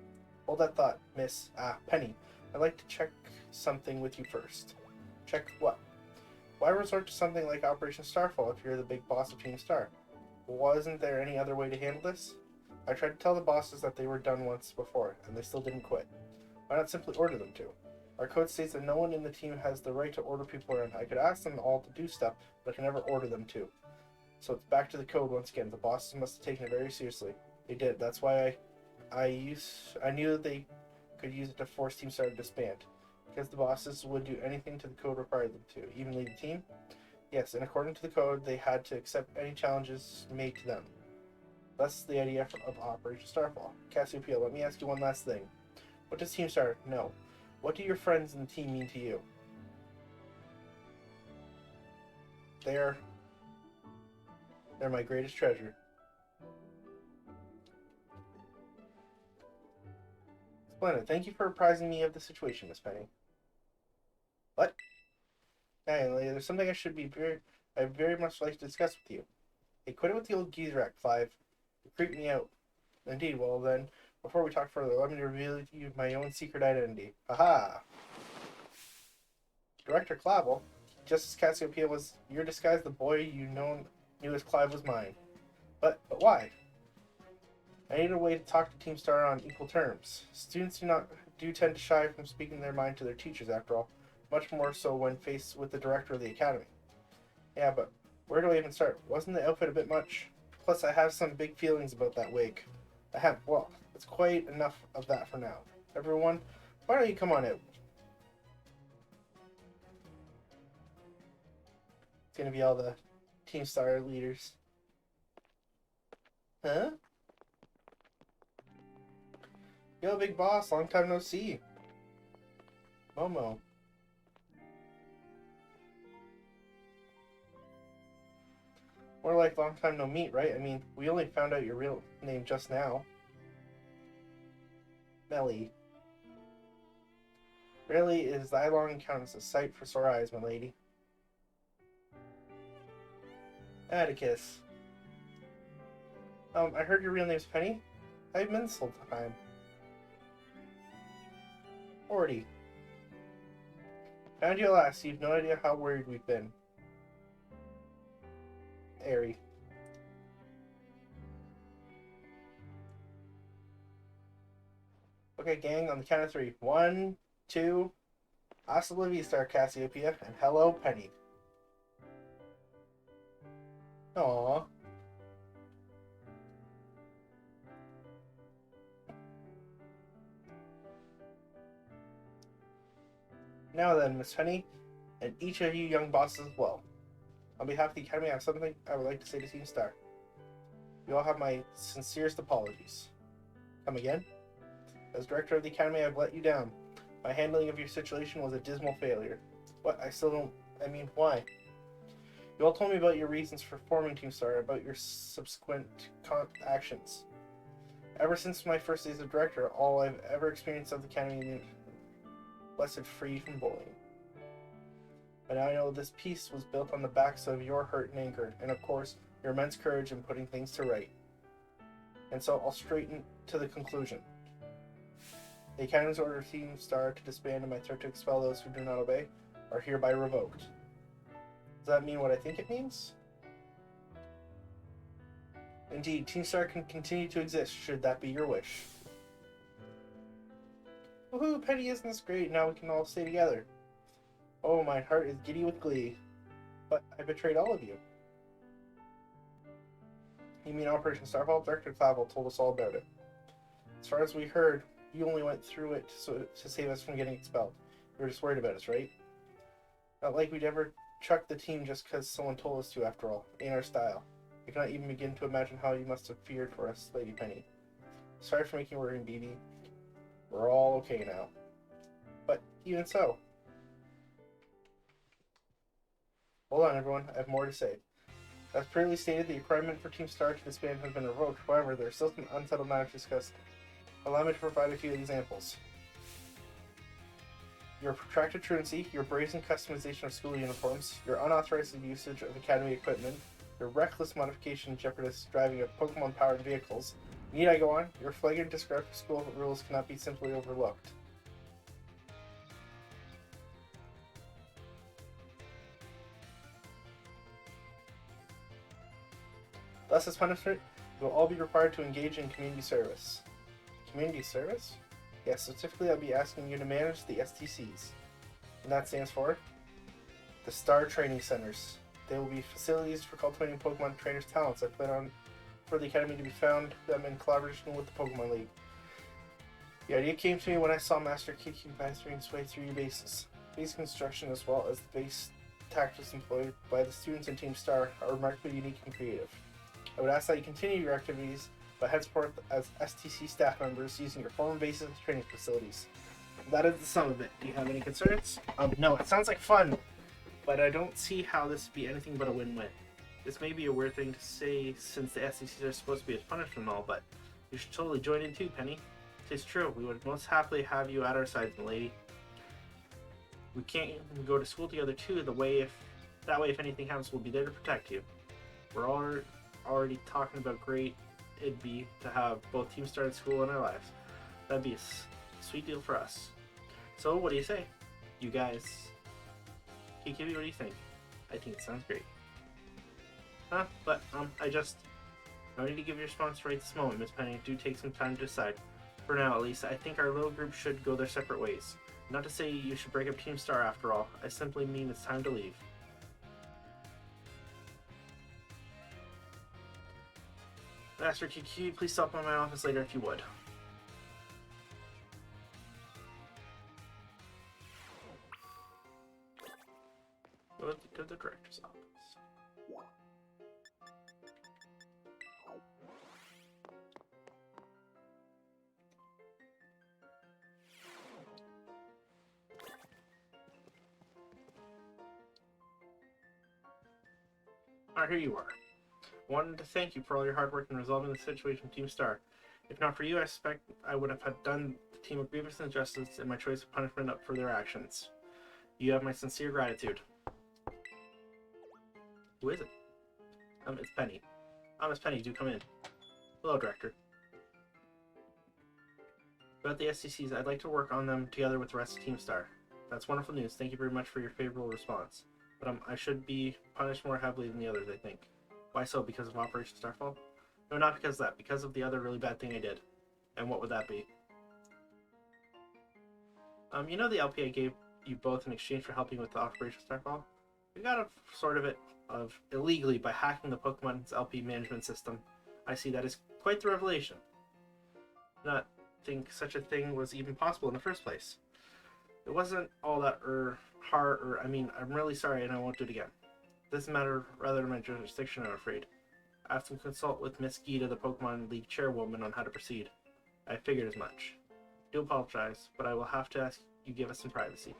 Hold that thought, Miss, Penny. I'd like to check something with you first. Check what? Why resort to something like Operation Starfall if you're the big boss of Team Star? Wasn't there any other way to handle this? I tried to tell the bosses that they were done once before, and they still didn't quit. Why not simply order them to? Our code states that no one in the team has the right to order people around. I could ask them all to do stuff, but I can never order them to. So it's back to the code once again. The bosses must have taken it very seriously. They did. That's why I knew that they could use it to force Team Star to disband. Because the bosses would do anything to the code required them to. Even leave the team? Yes, and according to the code, they had to accept any challenges made to them. That's the idea of Operation Starfall. Cassiopeia, let me ask you one last thing. What does Team Star know? What do your friends in the team mean to you? They're my greatest treasure. Splendid. Thank you for apprising me of the situation, Miss Penny. What? Hey, there's something I very much like to discuss with you. Hey, quit it with the old geezer Clive. You creep me out. Indeed, well then, before we talk further, let me reveal to you my own secret identity. Aha! Director Clavel, just as Cassiopeia was your disguise, the boy you knew as Clive was mine. But why? I need a way to talk to Team Star on equal terms. Students do tend to shy from speaking their mind to their teachers, after all. Much more so when faced with the director of the academy. Yeah, but where do I even start? Wasn't the outfit a bit much? Plus, I have some big feelings about that wig. Well, it's quite enough of that for now. Everyone, why don't you come on out? It's gonna be all the Team Star leaders. Huh? Yo, big boss, long time no see. Momo. More like long time no meet, right? I mean, we only found out your real name just now. Melly. Rarely is thy long encounters a sight for sore eyes, my lady. Atticus. I heard your real name's Penny. I've been this whole time. Orty. Found you at last. You've no idea how worried we've been. Airy. Okay, gang, on the count of 3. 1, 2, hasta la vista, Cassiopeia, and hello, Penny. Aww. Now then, Miss Penny, and each of you young bosses as well. On behalf of the Academy, I have something I would like to say to Team Star. You all have my sincerest apologies. Come again? As director of the Academy, I've let you down. My handling of your situation was a dismal failure. What? I still don't... I mean, why? You all told me about your reasons for forming Team Star, about your subsequent actions. Ever since my first days of director, all I've ever experienced of the Academy is blessed free from bullying. But now I know this peace was built on the backs of your hurt and anger, and of course, your immense courage in putting things to right. And so I'll straighten to the conclusion. The Academy's order of Team Star to disband and my threat to expel those who do not obey are hereby revoked. Does that mean what I think it means? Indeed, Team Star can continue to exist, should that be your wish. Woohoo, Penny, isn't this great? Now we can all stay together. Oh, my heart is giddy with glee. But I betrayed all of you. You mean Operation Starfall? Director Clavel told us all about it. As far as we heard, you only went through it to save us from getting expelled. You were just worried about us, right? Not like we'd ever chuck the team just because someone told us to, after all. Ain't our style. I cannot even begin to imagine how you must have feared for us, Lady Penny. Sorry for making you worry, BB. We're all okay now. But even so. Hold on, everyone. I have more to say. As previously stated, the requirement for Team Star to disband has been revoked. However, there are still some unsettled matters to discuss. Allow me to provide a few examples. Your protracted truancy, your brazen customization of school uniforms, your unauthorized usage of Academy equipment, your reckless modification and jeopardous driving of Pokemon-powered vehicles. Need I go on? Your flagrant disregard for school rules cannot be simply overlooked. Thus, as punishment, you will all be required to engage in community service. Community service? Yes, specifically I'll be asking you to manage the STCs. And that stands for the Star Training Centers. They will be facilities for cultivating Pokemon trainers' talents. I plan on for the Academy to be found them in collaboration with the Pokemon League. The idea came to me when I saw Master Kiki mastering his way through your bases. Base construction as well as the base tactics employed by the students in Team Star are remarkably unique and creative. I would ask that you continue your activities, but henceforth as STC staff members using your former bases and training facilities. That is the sum of it. Do you have any concerns? No, it sounds like fun, but I don't see how this would be anything but a win-win. This may be a weird thing to say since the STCs are supposed to be as punishment and all, but you should totally join in too, Penny. It's true, we would most happily have you at our side, lady. We can't even go to school together too, that way if anything happens, we'll be there to protect you. We're already talking about great it'd be to have both Team Star at school in our lives. That'd be a sweet deal for us. So what do you say? You guys, Kiki, what do you think? I think it sounds great. But I need to give you a response right this moment, Miss Penny. Do take some time to decide. For now, at least, I think our little group should go their separate ways. Not to say you should break up Team Star after all. I simply mean it's time to leave. Master Kiki, please stop by my office later if you would. Go to the director's office. Alright, here you are. I wanted to thank you for all your hard work in resolving the situation with Team Star. If not for you, I suspect I would have done the team a grievous injustice in my choice of punishment up for their actions. You have my sincere gratitude. Who is it? It's Penny. Miss Penny, do come in. Hello, Director. About the STCs, I'd like to work on them together with the rest of Team Star. That's wonderful news. Thank you very much for your favorable response. But I should be punished more heavily than the others, I think. Why so? Because of Operation Starfall? No, not because of that. Because of the other really bad thing I did. And what would that be? You know the LP I gave you both in exchange for helping with the Operation Starfall? We got a sort of it illegally by hacking the Pokemon's LP management system. I see that is quite the revelation. Not think such a thing was even possible in the first place. It wasn't all that hard, I'm really sorry and I won't do it again. This matter rather than my jurisdiction, I'm afraid. I have to consult with Miss Gita, the Pokemon League chairwoman, on how to proceed. I figured as much. I do apologize, but I will have to ask you give us some privacy.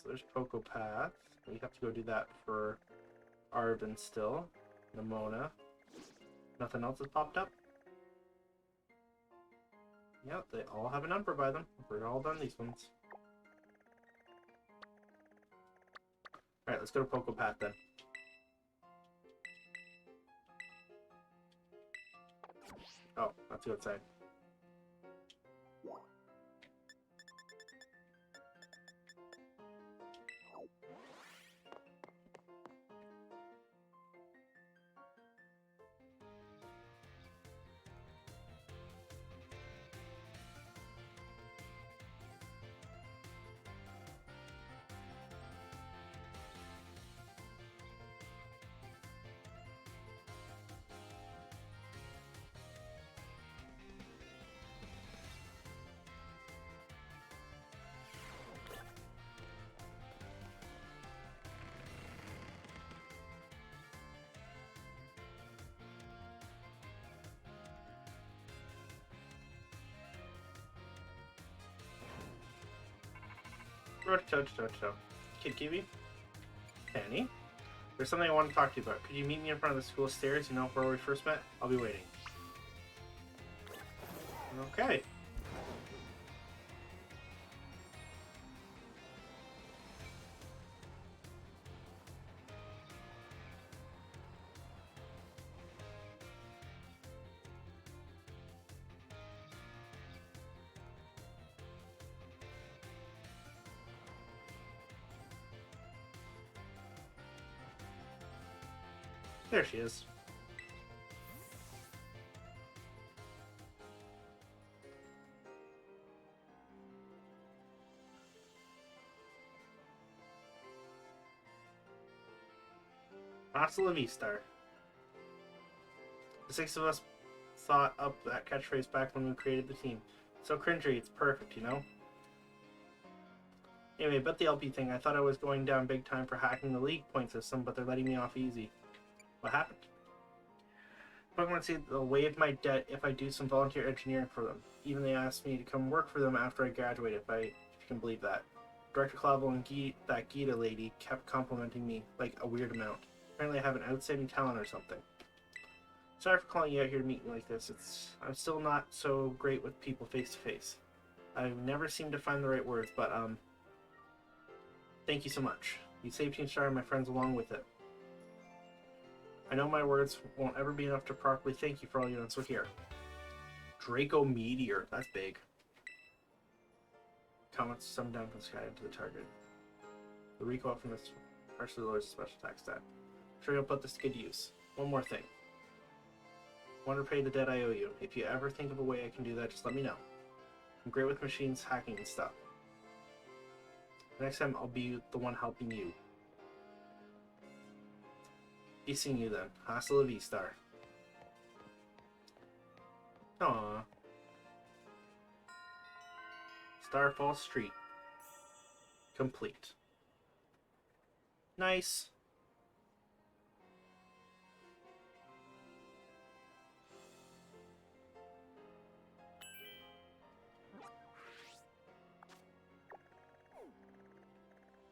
So there's Poco Path. We have to go do that for Arvin still. Nemona. Nothing else has popped up? Yep, they all have a number by them. We're all done these ones. Alright, let's go to Poco Path then. Oh, let's go outside. Rototo. Kid Kiwi? Penny? There's something I want to talk to you about. Could you meet me in front of the school stairs, you know, where we first met? I'll be waiting. Okay. There she is. Hasta la vista. The six of us thought up that catchphrase back when we created the team. So cringy, it's perfect, you know? Anyway, about the LP thing, I thought I was going down big time for hacking the league point system, but they're letting me off easy. What happened? Pokemon say they'll waive my debt if I do some volunteer engineering for them. Even they asked me to come work for them after I graduated, if you can believe that. Director Clavel and that Gita lady kept complimenting me like a weird amount. Apparently I have an outstanding talent or something. Sorry for calling you out here to meet me like this. I'm still not so great with people face to face. I've never seemed to find the right words, but thank you so much. You saved Team Star and my friends along with it. I know my words won't ever be enough to properly thank you for all you've done, so here. Draco Meteor. That's big. Comets some down from the sky into the target. The recoil from this partially lowers the special attack stat. I'm sure you'll put this to good use. One more thing. I want to pay the debt I owe you. If you ever think of a way I can do that, just let me know. I'm great with machines, hacking, and stuff. Next time, I'll be the one helping you. Be seeing you then. Hasta la vista. Aww. Starfall Street. Complete. Nice.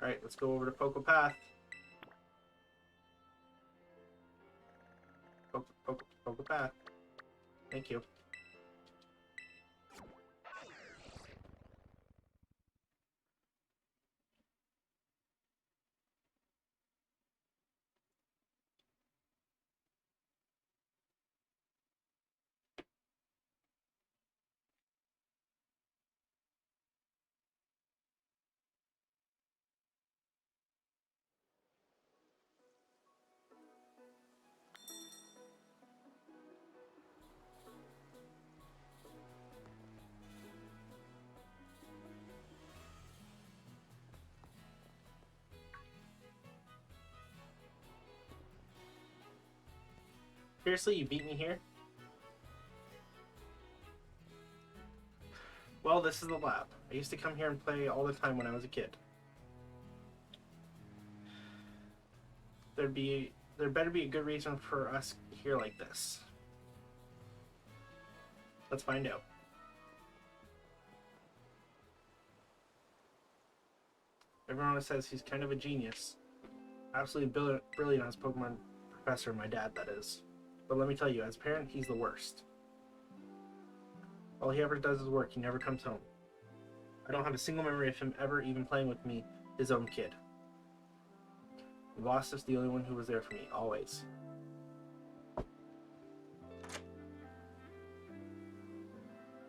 Alright, let's go over to Poco Path. Poco Path. Thank you. Seriously, you beat me here? Well, this is the lab. I used to come here and play all the time when I was a kid. There better be a good reason for us here like this. Let's find out. Everyone says he's kind of a genius. Absolutely brilliant as Pokemon professor, my dad, that is. But let me tell you, as a parent, he's the worst. All he ever does is work. He never comes home. I don't have a single memory of him ever even playing with me, his own kid. Vostif's the only one who was there for me, always.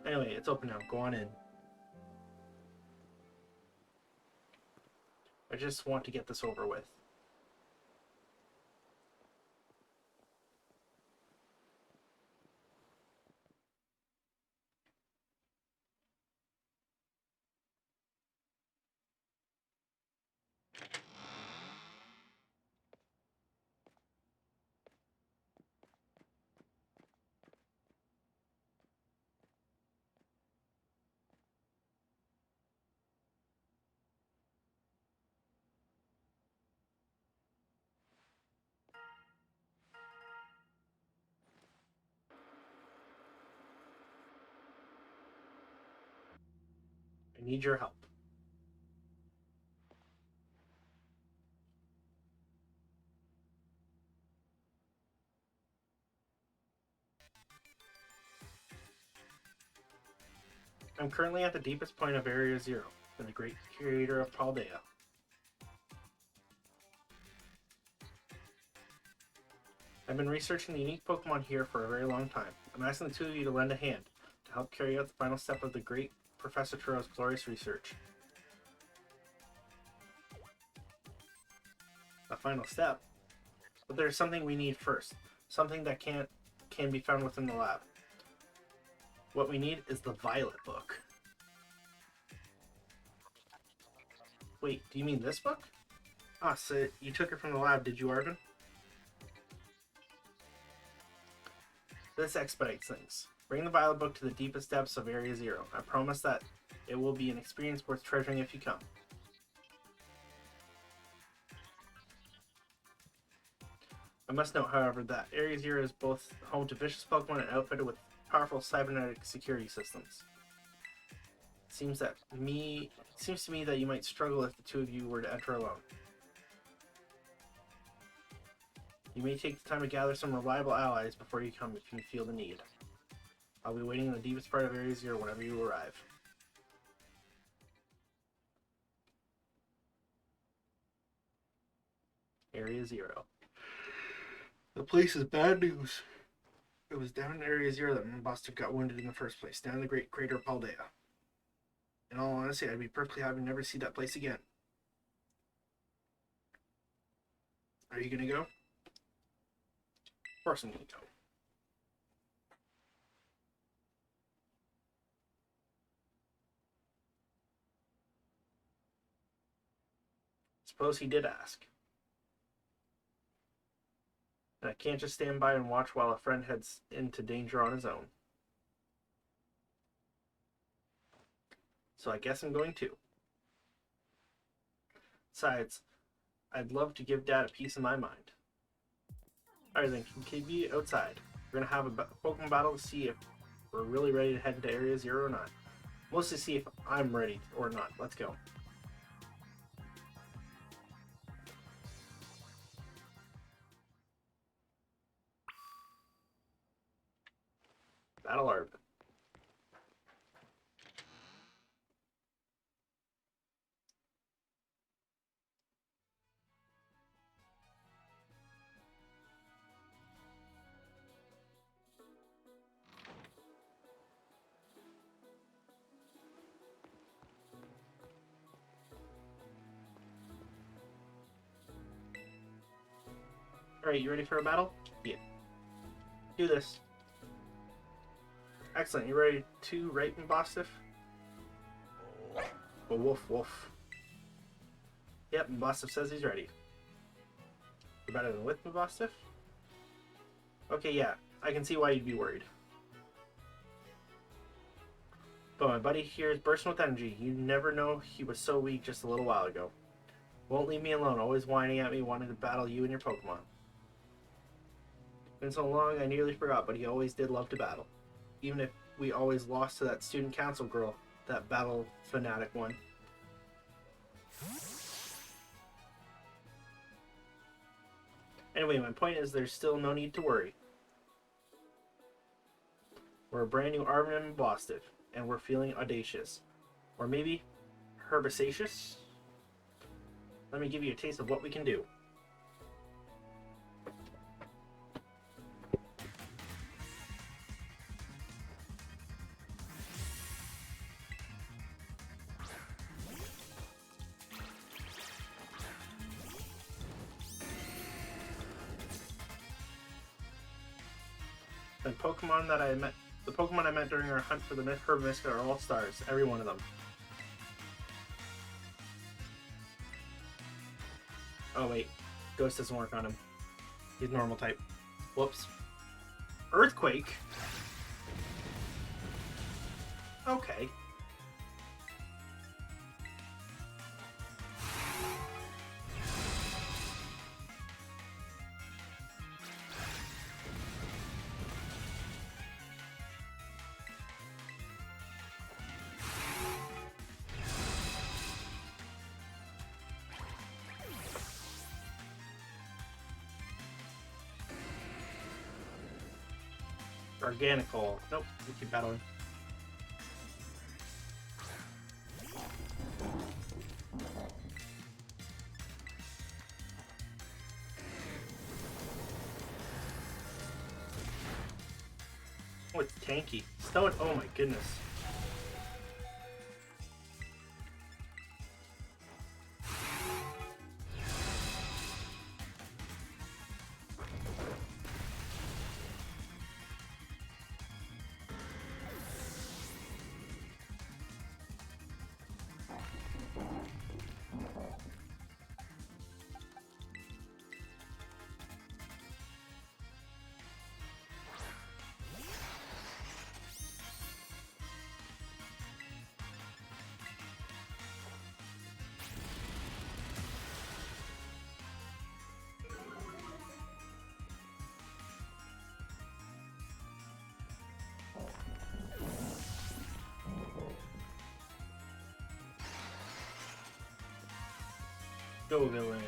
Anyway, it's open now. Go on in. I just want to get this over with. I need your help. I'm currently at the deepest point of Area Zero, for the great creator of Paldea. I've been researching the unique Pokemon here for a very long time. I'm asking the two of you to lend a hand to help carry out the final step of the great Professor Turo's glorious research. A final step? But there's something we need first. Something that can be found within the lab. What we need is the Violet book. Wait, do you mean this book? Ah, so you took it from the lab, did you, Arvin? This expedites things. Bring the Violet book to the deepest depths of Area Zero. I promise that it will be an experience worth treasuring if you come. I must note, however, that Area Zero is both home to vicious Pokemon and outfitted with powerful cybernetic security systems. It seems to me that you might struggle if the two of you were to enter alone. You may take the time to gather some reliable allies before you come if you feel the need. I'll be waiting in the deepest part of Area Zero whenever you arrive. Area Zero. The place is bad news. It was down in Area Zero that Mabostic got wounded in the first place, down in the great crater of Paldea. In all honesty, I'd be perfectly happy to never see that place again. Are you gonna go? Of course I'm gonna go. Suppose he did ask. And I can't just stand by and watch while a friend heads into danger on his own. So I guess I'm going too. Besides, I'd love to give Dad a piece of my mind. Alright then, can be outside. We're gonna have a Pokemon battle to see if we're really ready to head into Area Zero or not. Mostly see if I'm ready or not. Let's go. Battle Arb. Alright, you ready for a battle? Yeah. Do this. Excellent. You ready to right, Mabostif? Oh, woof, woof. Yep, Mabostif says he's ready. You're better than with Mabostif? Okay, yeah. I can see why you'd be worried. But my buddy here is bursting with energy. You never know he was so weak just a little while ago. Won't leave me alone, always whining at me, wanting to battle you and your Pokemon. Been so long, I nearly forgot, but he always did love to battle. Even if we always lost to that student council girl, that battle fanatic one. Anyway, my point is there's still no need to worry. We're a brand new Arvin and Bostiv, and we're feeling audacious. Or maybe herbaceous? Let me give you a taste of what we can do. The Pokemon I met during our hunt for the Herbavisca are all stars, every one of them. Oh wait, Ghost doesn't work on him. He's normal type. Whoops. Earthquake? Okay. Organical. Nope, we keep battling. Oh, it's tanky. Stone. Oh my goodness. Go villain.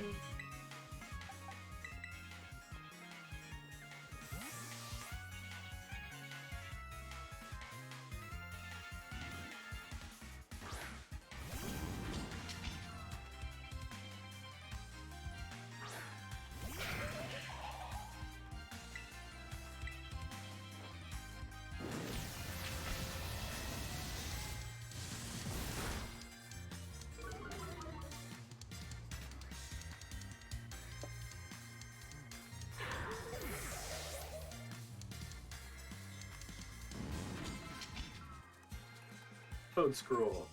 Code scroll.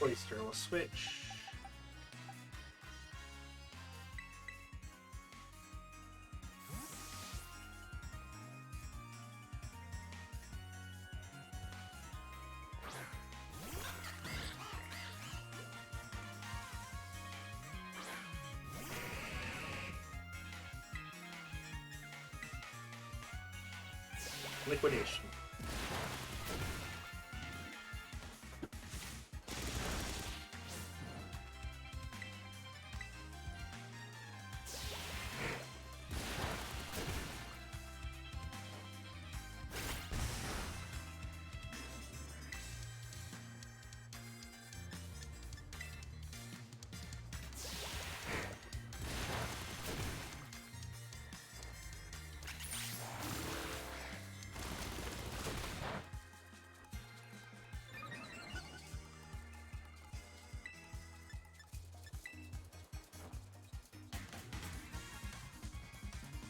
Oyster will switch. Liquidation.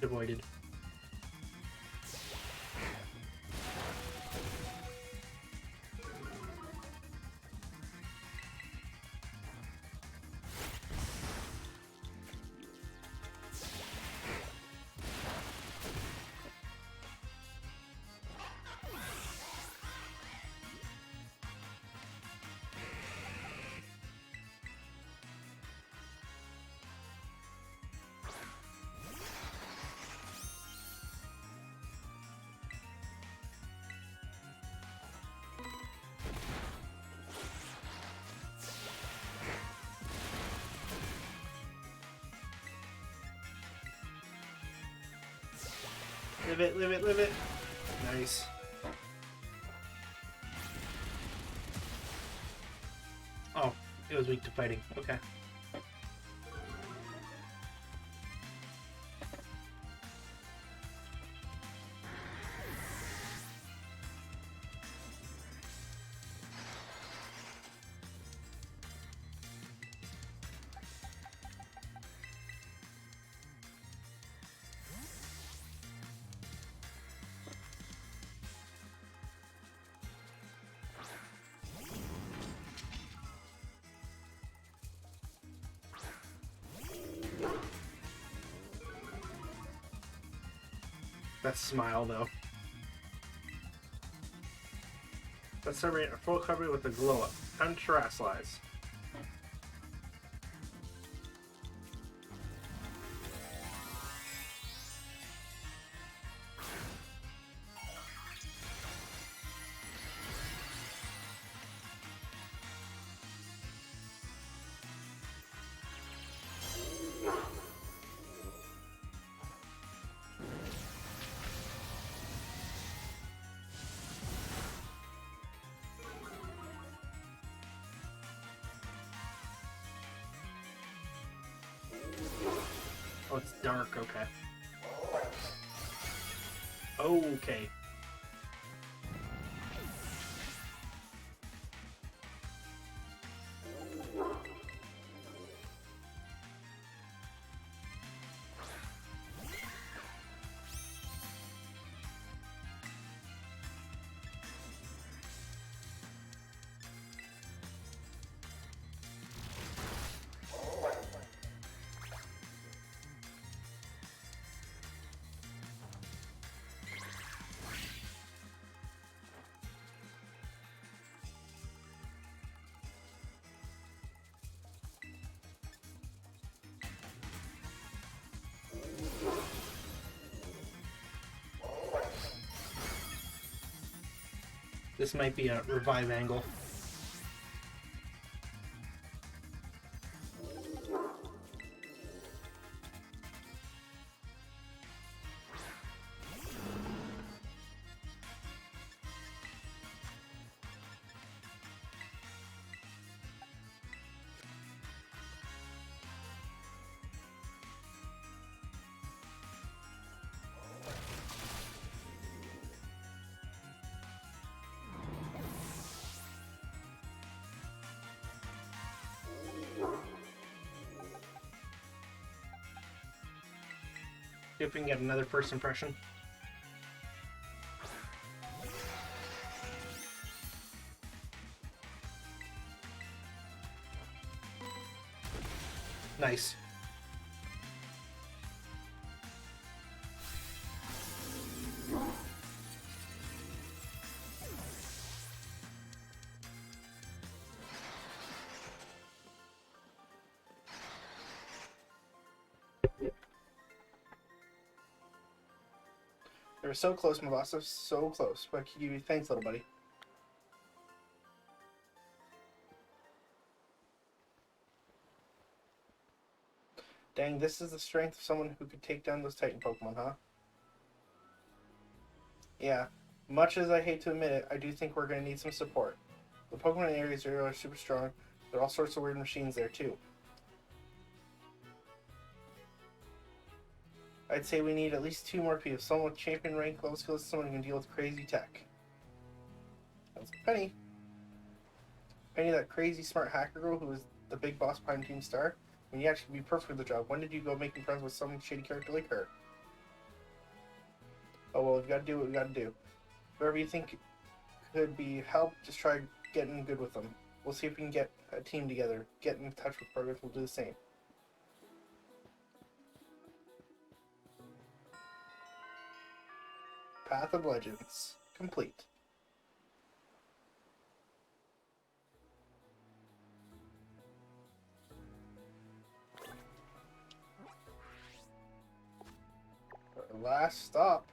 Avoided. Live it, live it, live it. Nice. Oh, it was weak to fighting. Okay. That smile, though. Let's celebrate a full recovery with a glow up. Time to terrestrialize. Oh, it's dark, okay. Okay. This might be a revive angle. See if we can get another first impression. Nice. They were so close, Mavasa, so close. But I can give you thanks, little buddy. Dang, this is the strength of someone who could take down those Titan Pokemon, huh? Yeah, much as I hate to admit it, I do think we're going to need some support. The Pokemon in the area 0 are super strong. There are all sorts of weird machines there, too. I'd say we need at least 2 more people. Someone with champion rank level skills, someone who can deal with crazy tech. That's Penny. Penny, that crazy smart hacker girl who was the big boss behind Team Star. I mean, you actually be perfect for the job. When did you go making friends with some shady character like her? Oh well, we've got to do what we got to do. Whoever you think could be help, just try getting good with them. We'll see if we can get a team together. Get in touch with programs, we'll do the same. Path of Legends complete. Our last stop.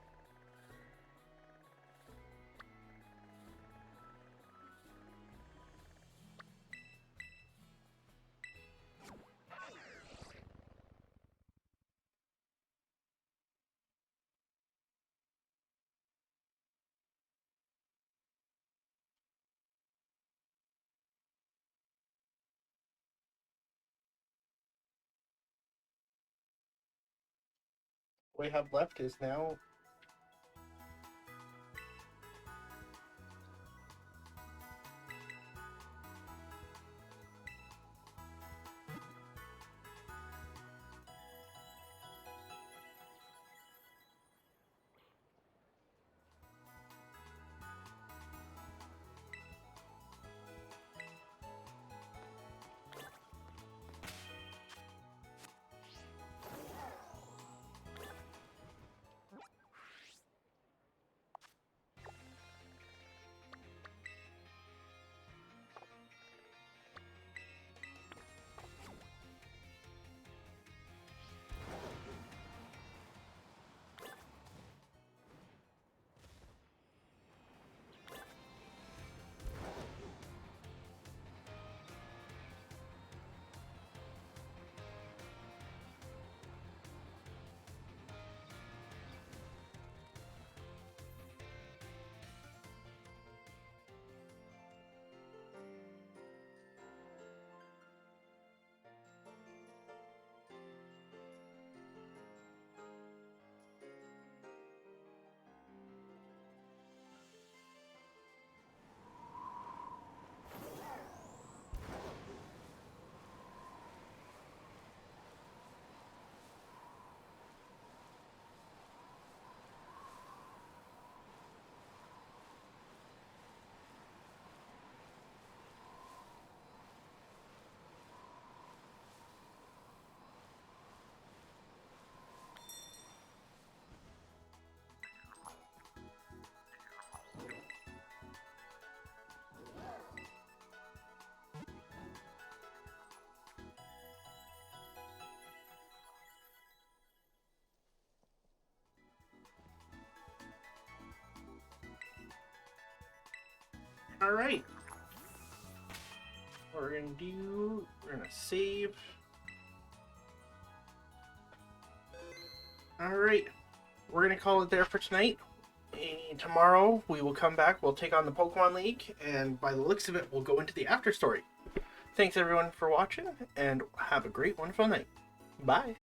we have left is now all right. We're gonna save. All right, we're gonna call it there for tonight. And tomorrow we will come back. We'll take on the Pokemon League, and by the looks of it, we'll go into the after story. Thanks everyone for watching, and have a great, wonderful night. Bye.